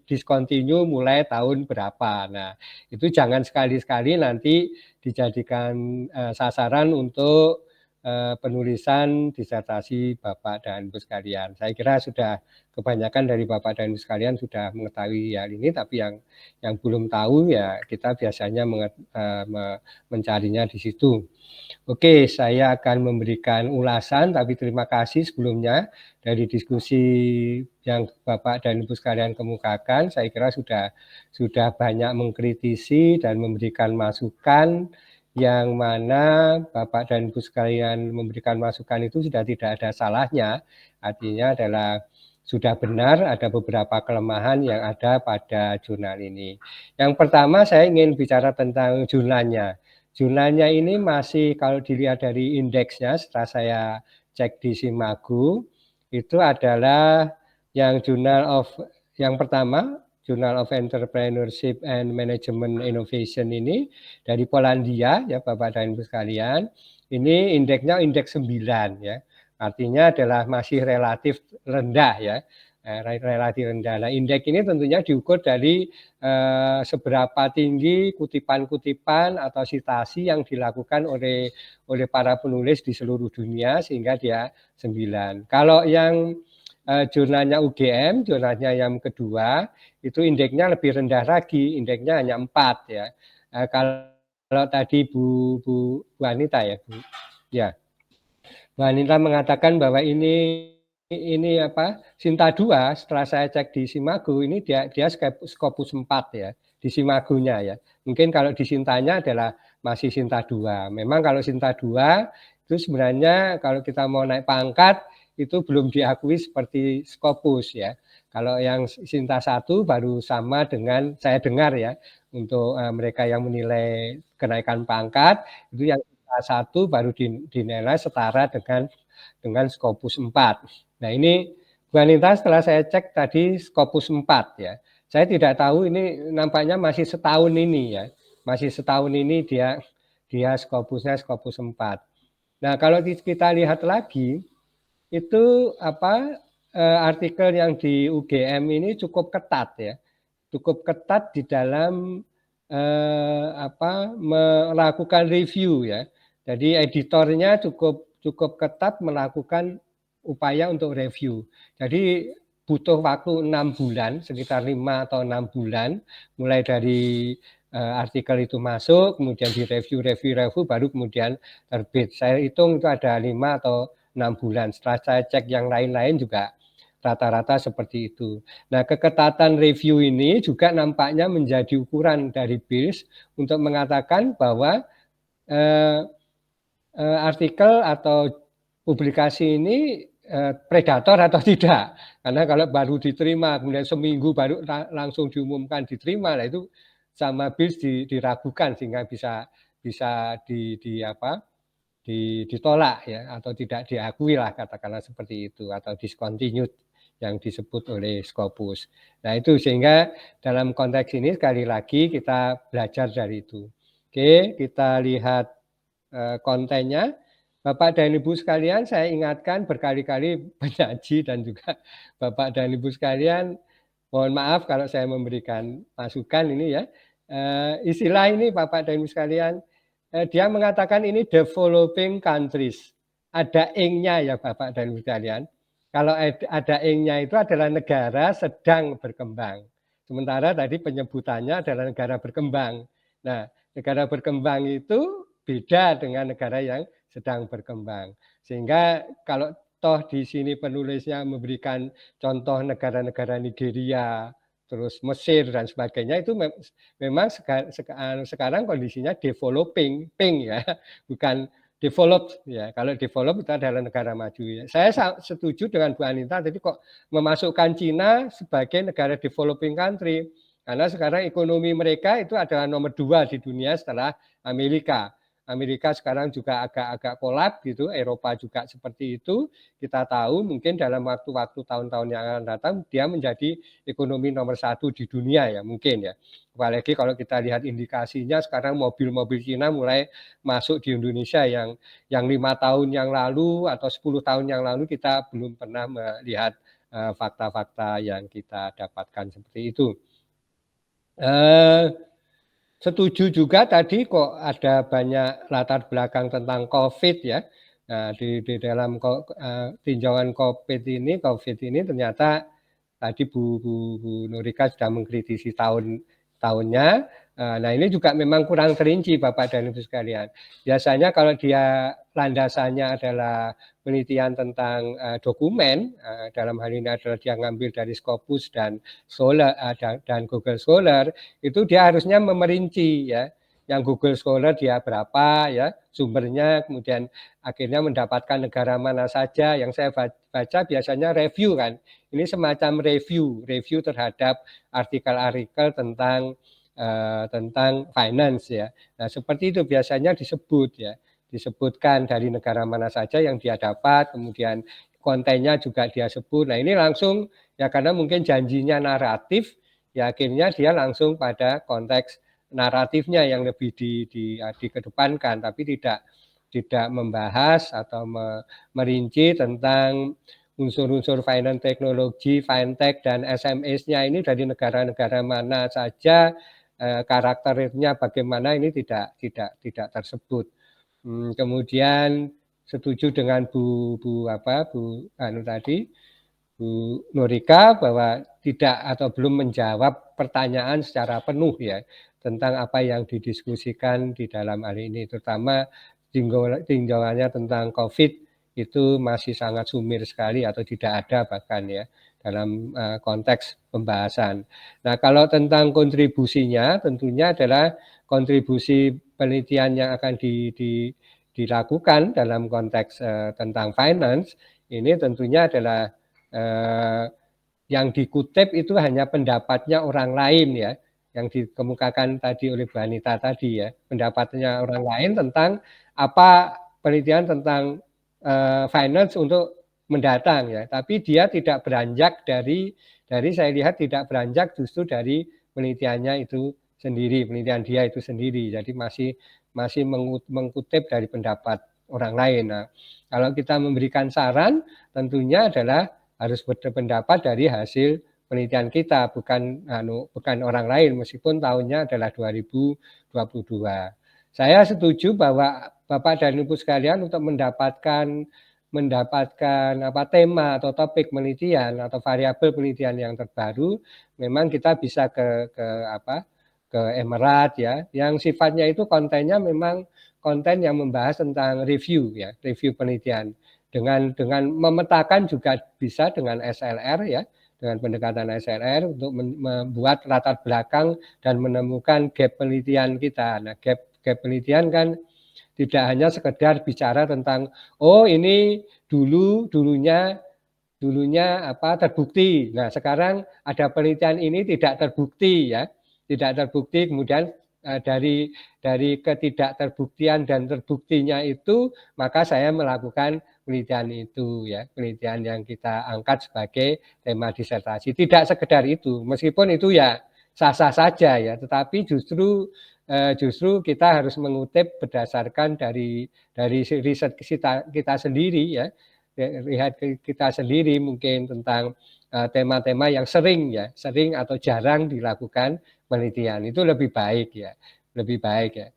discontinue mulai tahun berapa. Nah, itu jangan sekali-sekali nanti dijadikan sasaran untuk penulisan disertasi Bapak dan Ibu sekalian. Saya kira sudah kebanyakan dari Bapak dan Ibu sekalian sudah mengetahui hal ini, tapi yang belum tahu ya kita biasanya mencarinya di situ. Oke, saya akan memberikan ulasan, tapi terima kasih sebelumnya dari diskusi yang Bapak dan Ibu sekalian kemukakan. Saya kira sudah banyak mengkritisi dan memberikan masukan, yang mana Bapak dan Ibu sekalian memberikan masukan itu sudah tidak ada salahnya. Artinya adalah sudah benar ada beberapa kelemahan yang ada pada jurnal ini. Yang pertama saya ingin bicara tentang jurnalnya. Jurnalnya ini masih, kalau dilihat dari indeksnya, setelah saya cek di Simago, itu adalah yang yang pertama, Journal of Entrepreneurship and Management Innovation ini dari Polandia ya Bapak dan Ibu sekalian. Ini indeksnya indeks 9 ya. Artinya adalah masih relatif rendah ya. Relatif rendah. Nah, indeks ini tentunya diukur dari seberapa tinggi kutipan-kutipan atau sitasi yang dilakukan oleh para penulis di seluruh dunia, sehingga dia 9. Kalau yang jurnalnya UGM, jurnalnya yang kedua, itu indeksnya lebih rendah lagi, indeksnya hanya 4 ya. Kalau tadi Bu Anita ya, Bu. Ya. Bu Anita mengatakan bahwa ini Sinta 2, setelah saya cek di Simago, ini dia Scopus 4 ya, di Simagonya ya. Mungkin kalau di Sintanya adalah masih Sinta 2. Memang kalau Sinta 2 itu sebenarnya kalau kita mau naik pangkat, itu belum diakui seperti Scopus ya. Kalau yang Sinta 1 baru sama dengan saya dengar ya, untuk mereka yang menilai kenaikan pangkat, itu yang Sinta 1 baru dinilai setara dengan Scopus 4. Nah ini Bu Anita, setelah saya cek tadi Scopus 4 ya, saya tidak tahu ini nampaknya masih setahun ini ya, masih setahun ini dia Scopusnya Scopus 4. Nah kalau kita lihat lagi itu artikel yang di UGM ini cukup ketat ya, cukup ketat di dalam melakukan review ya. Jadi editornya cukup ketat melakukan upaya untuk review. Jadi butuh waktu 6 bulan, sekitar 5 atau 6 bulan, mulai dari artikel itu masuk, kemudian direview, baru kemudian terbit. Saya hitung itu ada 5 atau 6 bulan. Setelah saya cek yang lain-lain juga rata-rata seperti itu. Nah, keketatan review ini juga nampaknya menjadi ukuran dari BILS untuk mengatakan bahwa artikel atau publikasi ini predator atau tidak. Karena kalau baru diterima, kemudian seminggu baru langsung diumumkan diterima, nah itu sama BILS diragukan sehingga bisa ditolak ya, atau tidak diakui lah katakanlah seperti itu, atau discontinued yang disebut oleh Scopus. Nah itu sehingga dalam konteks ini sekali lagi kita belajar dari itu. Oke, kita lihat kontennya. Bapak dan Ibu sekalian, saya ingatkan berkali-kali penyaji dan juga Bapak dan Ibu sekalian, mohon maaf kalau saya memberikan masukan ini ya. Istilah ini Bapak dan Ibu sekalian, dia mengatakan ini developing countries. Ada ing-nya ya Bapak dan Ibu sekalian. Kalau ada ing-nya itu adalah negara sedang berkembang. Sementara tadi penyebutannya adalah negara berkembang. Nah, negara berkembang itu beda dengan negara yang sedang berkembang. Sehingga kalau toh di sini penulisnya memberikan contoh negara-negara Nigeria, terus Mesir dan sebagainya, itu memang sekarang kondisinya developing ya, bukan developed ya. Kalau develop itu adalah negara maju ya. Saya setuju dengan Bu Anita tadi kok memasukkan Cina sebagai negara developing country, karena sekarang ekonomi mereka itu adalah nomor 2 di dunia setelah Amerika. Amerika sekarang juga agak kolap gitu, Eropa juga seperti itu. Kita tahu mungkin dalam waktu-waktu tahun-tahun yang akan datang dia menjadi ekonomi nomor 1 di dunia ya mungkin ya. Apalagi kalau kita lihat indikasinya sekarang mobil-mobil Cina mulai masuk di Indonesia yang 5 tahun yang lalu atau 10 tahun yang lalu kita belum pernah melihat fakta-fakta yang kita dapatkan seperti itu. Setuju juga tadi kok ada banyak latar belakang tentang COVID ya. Nah, di dalam tinjauan COVID ini ternyata tadi Bu Nurika sudah mengkritisi tahunnya. Nah ini juga memang kurang terinci Bapak dan Ibu sekalian. Biasanya kalau dia landasannya adalah penelitian tentang dokumen, dalam hal ini adalah dia ngambil dari Scopus dan Google Scholar, itu dia harusnya memerinci ya. Yang Google Scholar dia berapa ya sumbernya, kemudian akhirnya mendapatkan negara mana saja. Yang saya baca biasanya review kan. Ini semacam review terhadap artikel-artikel tentang finance ya. Nah, seperti itu biasanya disebut ya. Disebutkan dari negara mana saja yang dia dapat, kemudian kontennya juga dia sebut. Nah, ini langsung ya karena mungkin janjinya naratif, ya akhirnya dia langsung pada konteks naratifnya yang lebih dikedepankan, tapi tidak membahas atau merinci tentang unsur-unsur finance teknologi, fintech dan SMS-nya ini dari negara-negara mana saja, karakternya bagaimana ini tidak tersebut. Kemudian setuju dengan Bu Nurika bahwa tidak atau belum menjawab pertanyaan secara penuh ya tentang apa yang didiskusikan di dalam hal ini, terutama tinjauannya tentang COVID itu masih sangat sumir sekali atau tidak ada bahkan ya dalam konteks pembahasan. Nah kalau tentang kontribusinya tentunya adalah kontribusi penelitian yang akan dilakukan dalam konteks tentang finance ini tentunya adalah yang dikutip itu hanya pendapatnya orang lain ya, yang dikemukakan tadi oleh Bu Anita tadi ya, pendapatnya orang lain tentang apa penelitian tentang finance untuk mendatang ya, tapi dia tidak beranjak dari saya lihat tidak beranjak justru dari penelitiannya itu sendiri, penelitian dia itu sendiri, jadi masih mengutip dari pendapat orang lain. Nah, kalau kita memberikan saran tentunya adalah harus berpendapat dari hasil penelitian kita, bukan orang lain, meskipun tahunnya adalah 2022. Saya setuju bahwa Bapak dan Ibu sekalian untuk mendapatkan tema atau topik penelitian atau variabel penelitian yang terbaru, memang kita bisa ke Emerald ya, yang sifatnya itu kontennya memang konten yang membahas tentang review ya, review penelitian. Dengan memetakan juga bisa dengan SLR ya, dengan pendekatan SLR untuk membuat latar belakang dan menemukan gap penelitian kita. Nah, gap penelitian kan tidak hanya sekedar bicara tentang ini dulunya terbukti. Nah, sekarang ada penelitian ini tidak terbukti ya. Tidak terbukti, kemudian dari ketidakterbuktian dan terbuktinya itu maka saya melakukan penelitian itu ya, penelitian yang kita angkat sebagai tema disertasi. Tidak sekedar itu, meskipun itu ya sah-sah saja ya, tetapi justru kita harus mengutip berdasarkan dari riset kita sendiri ya, lihat kita sendiri mungkin tentang tema-tema yang sering atau jarang dilakukan penelitian, itu lebih baik ya,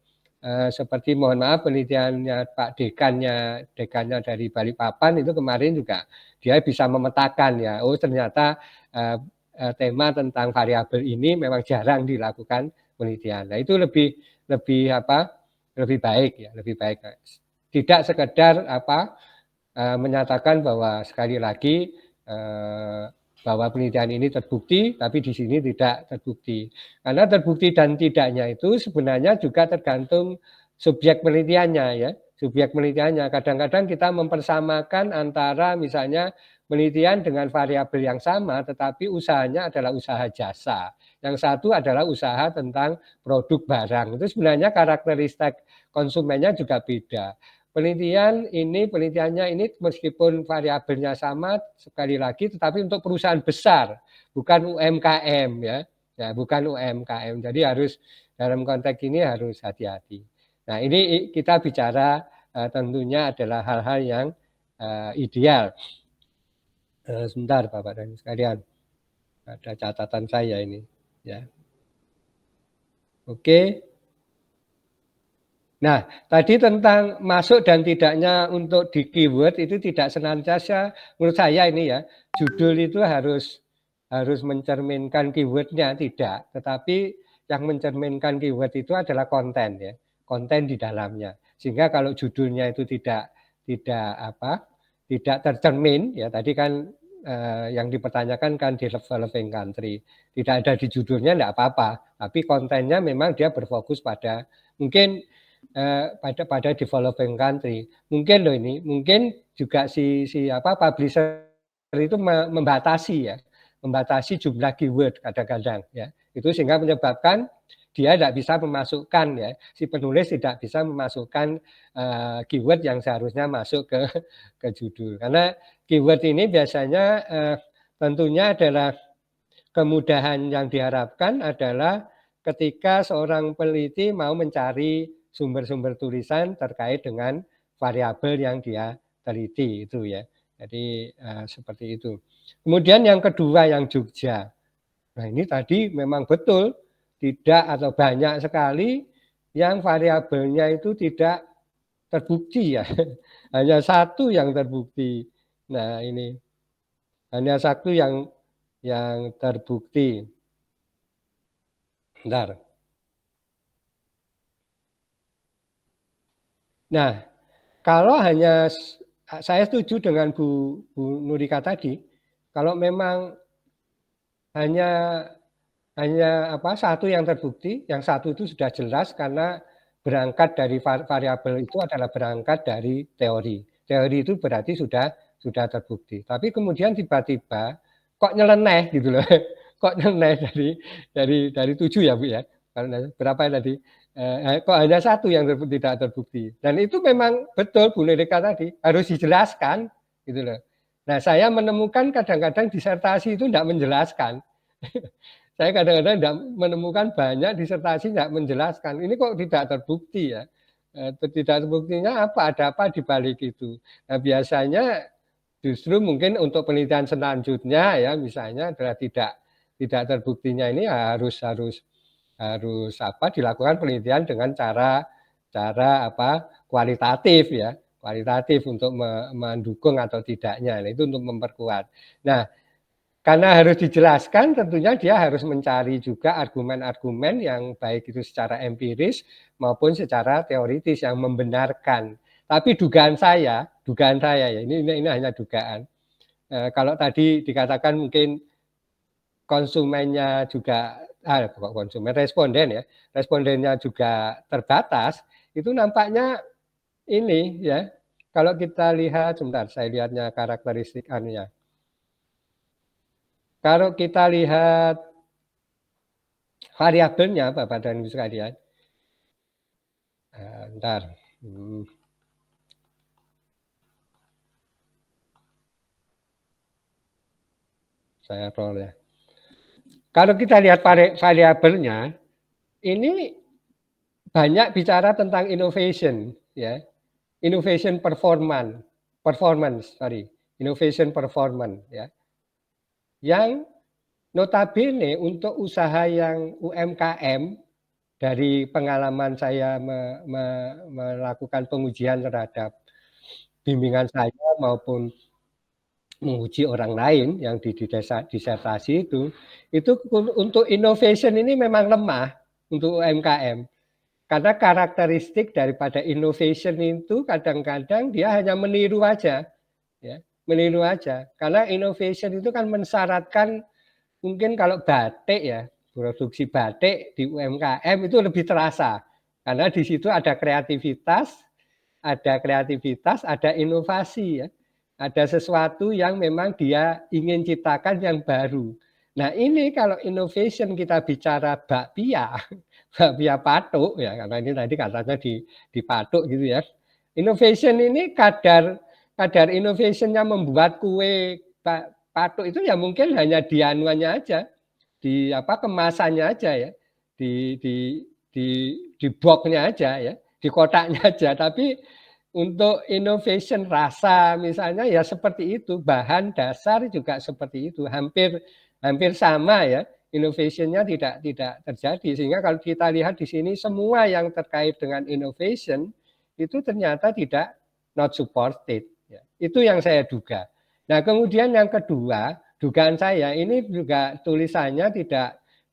seperti mohon maaf penelitiannya Pak dekannya dari Balikpapan itu kemarin juga dia bisa memetakan ya, ternyata tema tentang variabel ini memang jarang dilakukan penelitian. Nah, itu lebih baik ya, lebih baik. Tidak sekedar menyatakan bahwa sekali lagi bahwa penelitian ini terbukti, tapi di sini tidak terbukti. Karena terbukti dan tidaknya itu sebenarnya juga tergantung subjek penelitiannya ya. Subjek penelitiannya kadang-kadang kita mempersamakan antara misalnya penelitian dengan variabel yang sama, tetapi usahanya adalah usaha jasa. Yang satu adalah usaha tentang produk barang. Itu sebenarnya karakteristik konsumennya juga beda. Penelitiannya ini meskipun variabelnya sama sekali lagi, tetapi untuk perusahaan besar, bukan UMKM ya, bukan UMKM. Jadi harus dalam konteks ini harus hati-hati. Nah, ini kita bicara tentunya adalah hal-hal yang ideal. Sebentar Bapak dan sekalian, ada catatan saya ini ya. Oke. Nah, tadi tentang masuk dan tidaknya untuk di keyword itu tidak senantiasa, menurut saya ini ya, judul itu harus mencerminkan keywordnya, tidak. Tetapi yang mencerminkan keyword itu adalah konten ya, konten di dalamnya. Sehingga kalau judulnya itu tidak tercermin ya, tadi kan yang dipertanyakan kan developing country, tidak ada di judulnya tidak apa-apa, tapi kontennya memang dia berfokus pada mungkin pada developing country. Mungkin juga si publisher itu membatasi jumlah keyword kadang-kadang ya. Itu sehingga menyebabkan dia tidak bisa memasukkan ya, si penulis tidak bisa memasukkan keyword yang seharusnya masuk ke judul. Karena keyword ini biasanya tentunya adalah kemudahan yang diharapkan adalah ketika seorang peneliti mau mencari sumber-sumber tulisan terkait dengan variabel yang dia teliti itu ya. Jadi seperti itu. Kemudian yang kedua yang Jogja. Nah, ini tadi memang betul tidak atau banyak sekali yang variabelnya itu tidak terbukti ya. Hanya satu yang terbukti. Nah, ini hanya satu yang terbukti. Bentar. Nah, kalau hanya saya setuju dengan Bu Nurika tadi, kalau memang hanya satu yang terbukti, yang satu itu sudah jelas karena berangkat dari variabel itu adalah berangkat dari teori. Teori itu berarti sudah terbukti. Tapi kemudian tiba-tiba kok nyeleneh gitu loh. Kok nyeleneh dari 7 ya Bu ya. Karena berapa ya tadi? Kok hanya 1 yang tidak terbukti. Dan itu memang betul Bu Nerika tadi harus dijelaskan gitu loh. Nah, saya menemukan kadang-kadang disertasi itu tidak menjelaskan. Saya kadang-kadang tidak menemukan banyak disertasi tidak menjelaskan. Ini kok tidak terbukti ya. Tidak terbuktinya apa? Ada apa di balik itu? Nah, biasanya justru mungkin untuk penelitian selanjutnya ya misalnya adalah tidak terbuktinya ini harus dilakukan penelitian dengan cara kualitatif ya. Kualitatif untuk mendukung atau tidaknya. Nah, itu untuk memperkuat. Nah, karena harus dijelaskan tentunya dia harus mencari juga argumen-argumen yang baik itu secara empiris maupun secara teoritis yang membenarkan. Tapi dugaan saya ya ini hanya dugaan. Kalau tadi dikatakan mungkin konsumennya juga respondennya juga terbatas, itu nampaknya ini ya, kalau kita lihat, sebentar saya lihatnya karakteristik anunya. Kalau kita lihat variabelnya Bapak dan Ibu sekalian, bentar. Saya roll ya. Kalau kita lihat variabelnya, ini banyak bicara tentang innovation ya. Innovation performance ya. Yang notabene untuk usaha yang UMKM dari pengalaman saya melakukan pengujian terhadap bimbingan saya maupun menguji orang lain yang di disertasi itu untuk innovation ini memang lemah untuk UMKM. Karena karakteristik daripada innovation itu kadang-kadang dia hanya meniru aja, ya, meniru aja. Karena innovation itu kan mensyaratkan mungkin kalau batik ya, produksi batik di UMKM itu lebih terasa. Karena di situ ada kreativitas, ada inovasi ya. Ada sesuatu yang memang dia ingin ciptakan yang baru. Nah, ini kalau innovation kita bicara bakpia patuk ya, karena ini tadi katanya di patuk gitu ya. Innovation ini kadar innovationnya membuat kue patuk itu ya mungkin hanya di anuannya aja, di kemasannya aja ya, di boxnya aja ya, di kotaknya aja. Tapi untuk innovation rasa misalnya ya seperti itu, bahan dasar juga seperti itu, hampir sama ya. Innovation-nya tidak terjadi, sehingga kalau kita lihat di sini semua yang terkait dengan innovation itu ternyata tidak not supported. Ya. Itu yang saya duga. Nah, kemudian yang kedua, dugaan saya ini juga tulisannya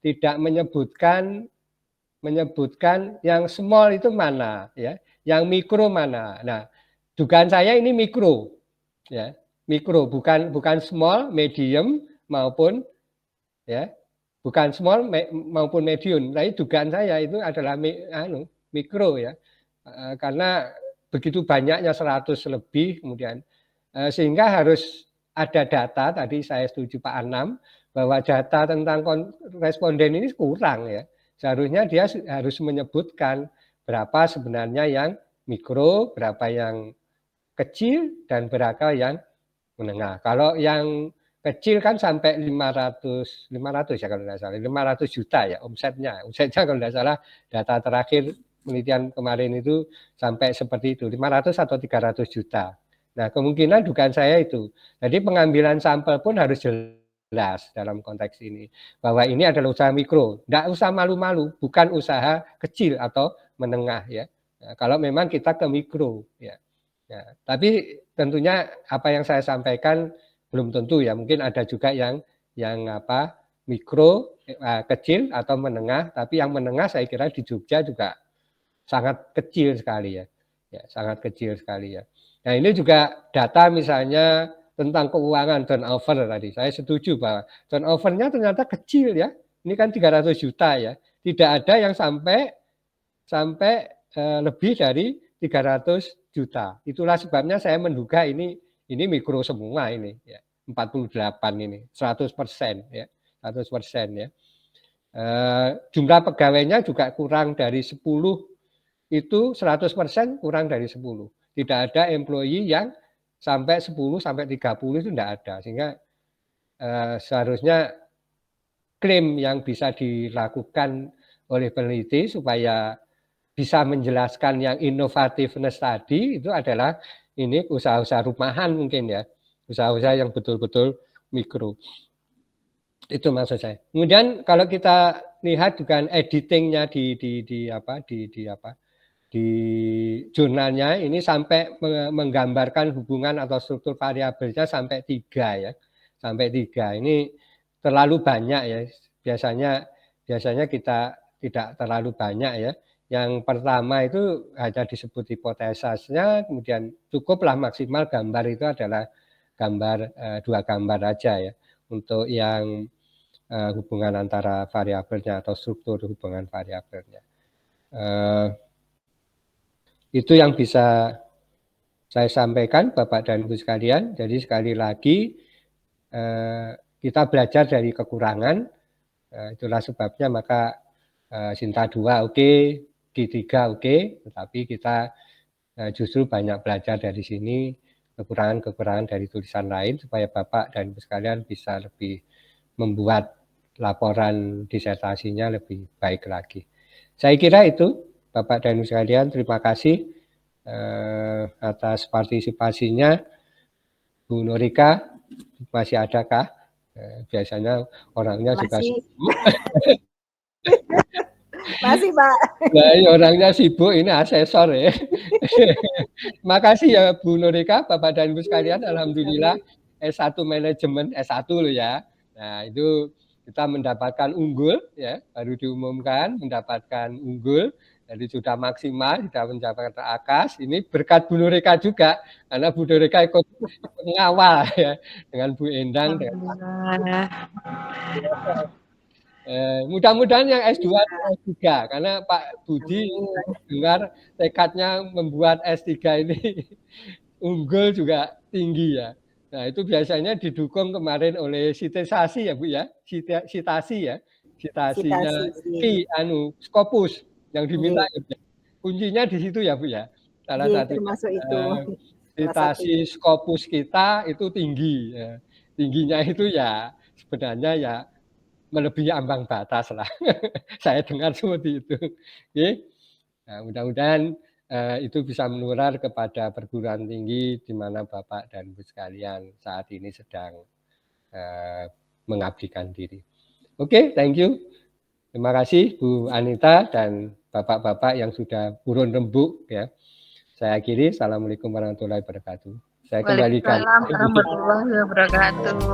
tidak menyebutkan yang small itu mana, ya, yang mikro mana. Nah, dugaan saya ini mikro, ya, mikro bukan small, medium maupun ya. Bukan small maupun medium, tapi dugaan saya itu adalah mikro ya, karena begitu banyaknya 100 lebih kemudian, sehingga harus ada data, tadi saya setuju Pak Anam, bahwa data tentang responden ini kurang ya, seharusnya dia harus menyebutkan berapa sebenarnya yang mikro, berapa yang kecil, dan berapa yang menengah. Kalau yang kecil kan sampai 500 ya kalau tidak salah, 500 juta ya omsetnya kalau tidak salah data terakhir penelitian kemarin itu sampai seperti itu, 500 atau 300 juta. Nah, kemungkinan dugaan saya itu. Jadi pengambilan sampel pun harus jelas dalam konteks ini, bahwa ini adalah usaha mikro, tidak usah malu-malu, bukan usaha kecil atau menengah ya. Nah, kalau memang kita ke mikro ya. Ya, tapi tentunya apa yang saya sampaikan belum tentu ya, mungkin ada juga yang mikro, kecil atau menengah, tapi yang menengah saya kira di Jogja juga sangat kecil sekali ya, sangat kecil sekali ya. Nah, ini juga data misalnya tentang keuangan turnover tadi, saya setuju bahwa turnovernya ternyata kecil ya, ini kan 300 juta ya, tidak ada yang sampai lebih dari 300 juta. Itulah sebabnya saya menduga ini ini mikro semua ini ya. 48 ini 100% ya, 100% ya. Jumlah pegawainya juga kurang dari 10, itu 100% kurang dari 10. Tidak ada employee yang sampai 10 sampai 30 itu tidak ada, sehingga seharusnya klaim yang bisa dilakukan oleh peneliti supaya bisa menjelaskan yang innovativeness tadi itu adalah ini usaha-usaha rumahan mungkin ya, usaha-usaha yang betul-betul mikro. Itu maksud saya. Kemudian kalau kita lihat juga editingnya di jurnalnya ini sampai menggambarkan hubungan atau struktur variabelnya sampai 3 ya, sampai 3. Ini terlalu banyak ya. Biasanya kita tidak terlalu banyak ya. Yang pertama itu hanya disebut hipotesisnya, kemudian cukuplah maksimal gambar itu adalah gambar 2 gambar aja ya untuk yang hubungan antara variabelnya atau struktur hubungan variabelnya. Itu yang bisa saya sampaikan Bapak dan Ibu sekalian. Jadi sekali lagi kita belajar dari kekurangan, itulah sebabnya maka Sinta 2 oke, G3 oke, tetapi kita justru banyak belajar dari sini kekurangan-kekurangan dari tulisan lain supaya Bapak dan Ibu sekalian bisa lebih membuat laporan disertasinya lebih baik lagi. Saya kira itu Bapak dan Ibu sekalian, terima kasih atas partisipasinya. Bu Nurika, masih adakah? Biasanya orangnya juga sibuk. Masih Pak. Nah, orangnya sibuk, ini asesor ya. Terima kasih ya Bu Nurika, Bapak dan Ibu sekalian. Alhamdulillah S1 manajemen, S1 loh ya. Nah itu kita mendapatkan unggul ya, baru diumumkan mendapatkan unggul. Jadi sudah maksimal, sudah mencapai AKAS. Ini berkat Bu Nurika juga, karena Bu Nurika ikut mengawal ya, dengan Bu Endang. Mudah-mudahan yang S2 dan S3, karena Pak Budi dengar tekadnya membuat S3 ini unggul juga tinggi ya. Nah itu biasanya didukung kemarin oleh sitasasi ya Bu ya, sitasi ya, sitasinya Scopus yang diminta ya. Kuncinya di situ ya Bu ya. Salah satu termasuk itu. Sitasi Scopus kita itu tinggi ya. Tingginya itu ya sebenarnya ya melebihi ambang batas lah. Saya dengar seperti itu. Oke. Nah, mudah-mudahan itu bisa menular kepada perguruan tinggi di mana Bapak dan Ibu sekalian saat ini sedang mengabdikan diri. Oke, thank you. Terima kasih Bu Anita dan Bapak-bapak yang sudah urun rembuk ya. Saya akhiri. Assalamualaikum warahmatullahi wabarakatuh. Saya kembalikan. Waalaikumsalam warahmatullahi wabarakatuh.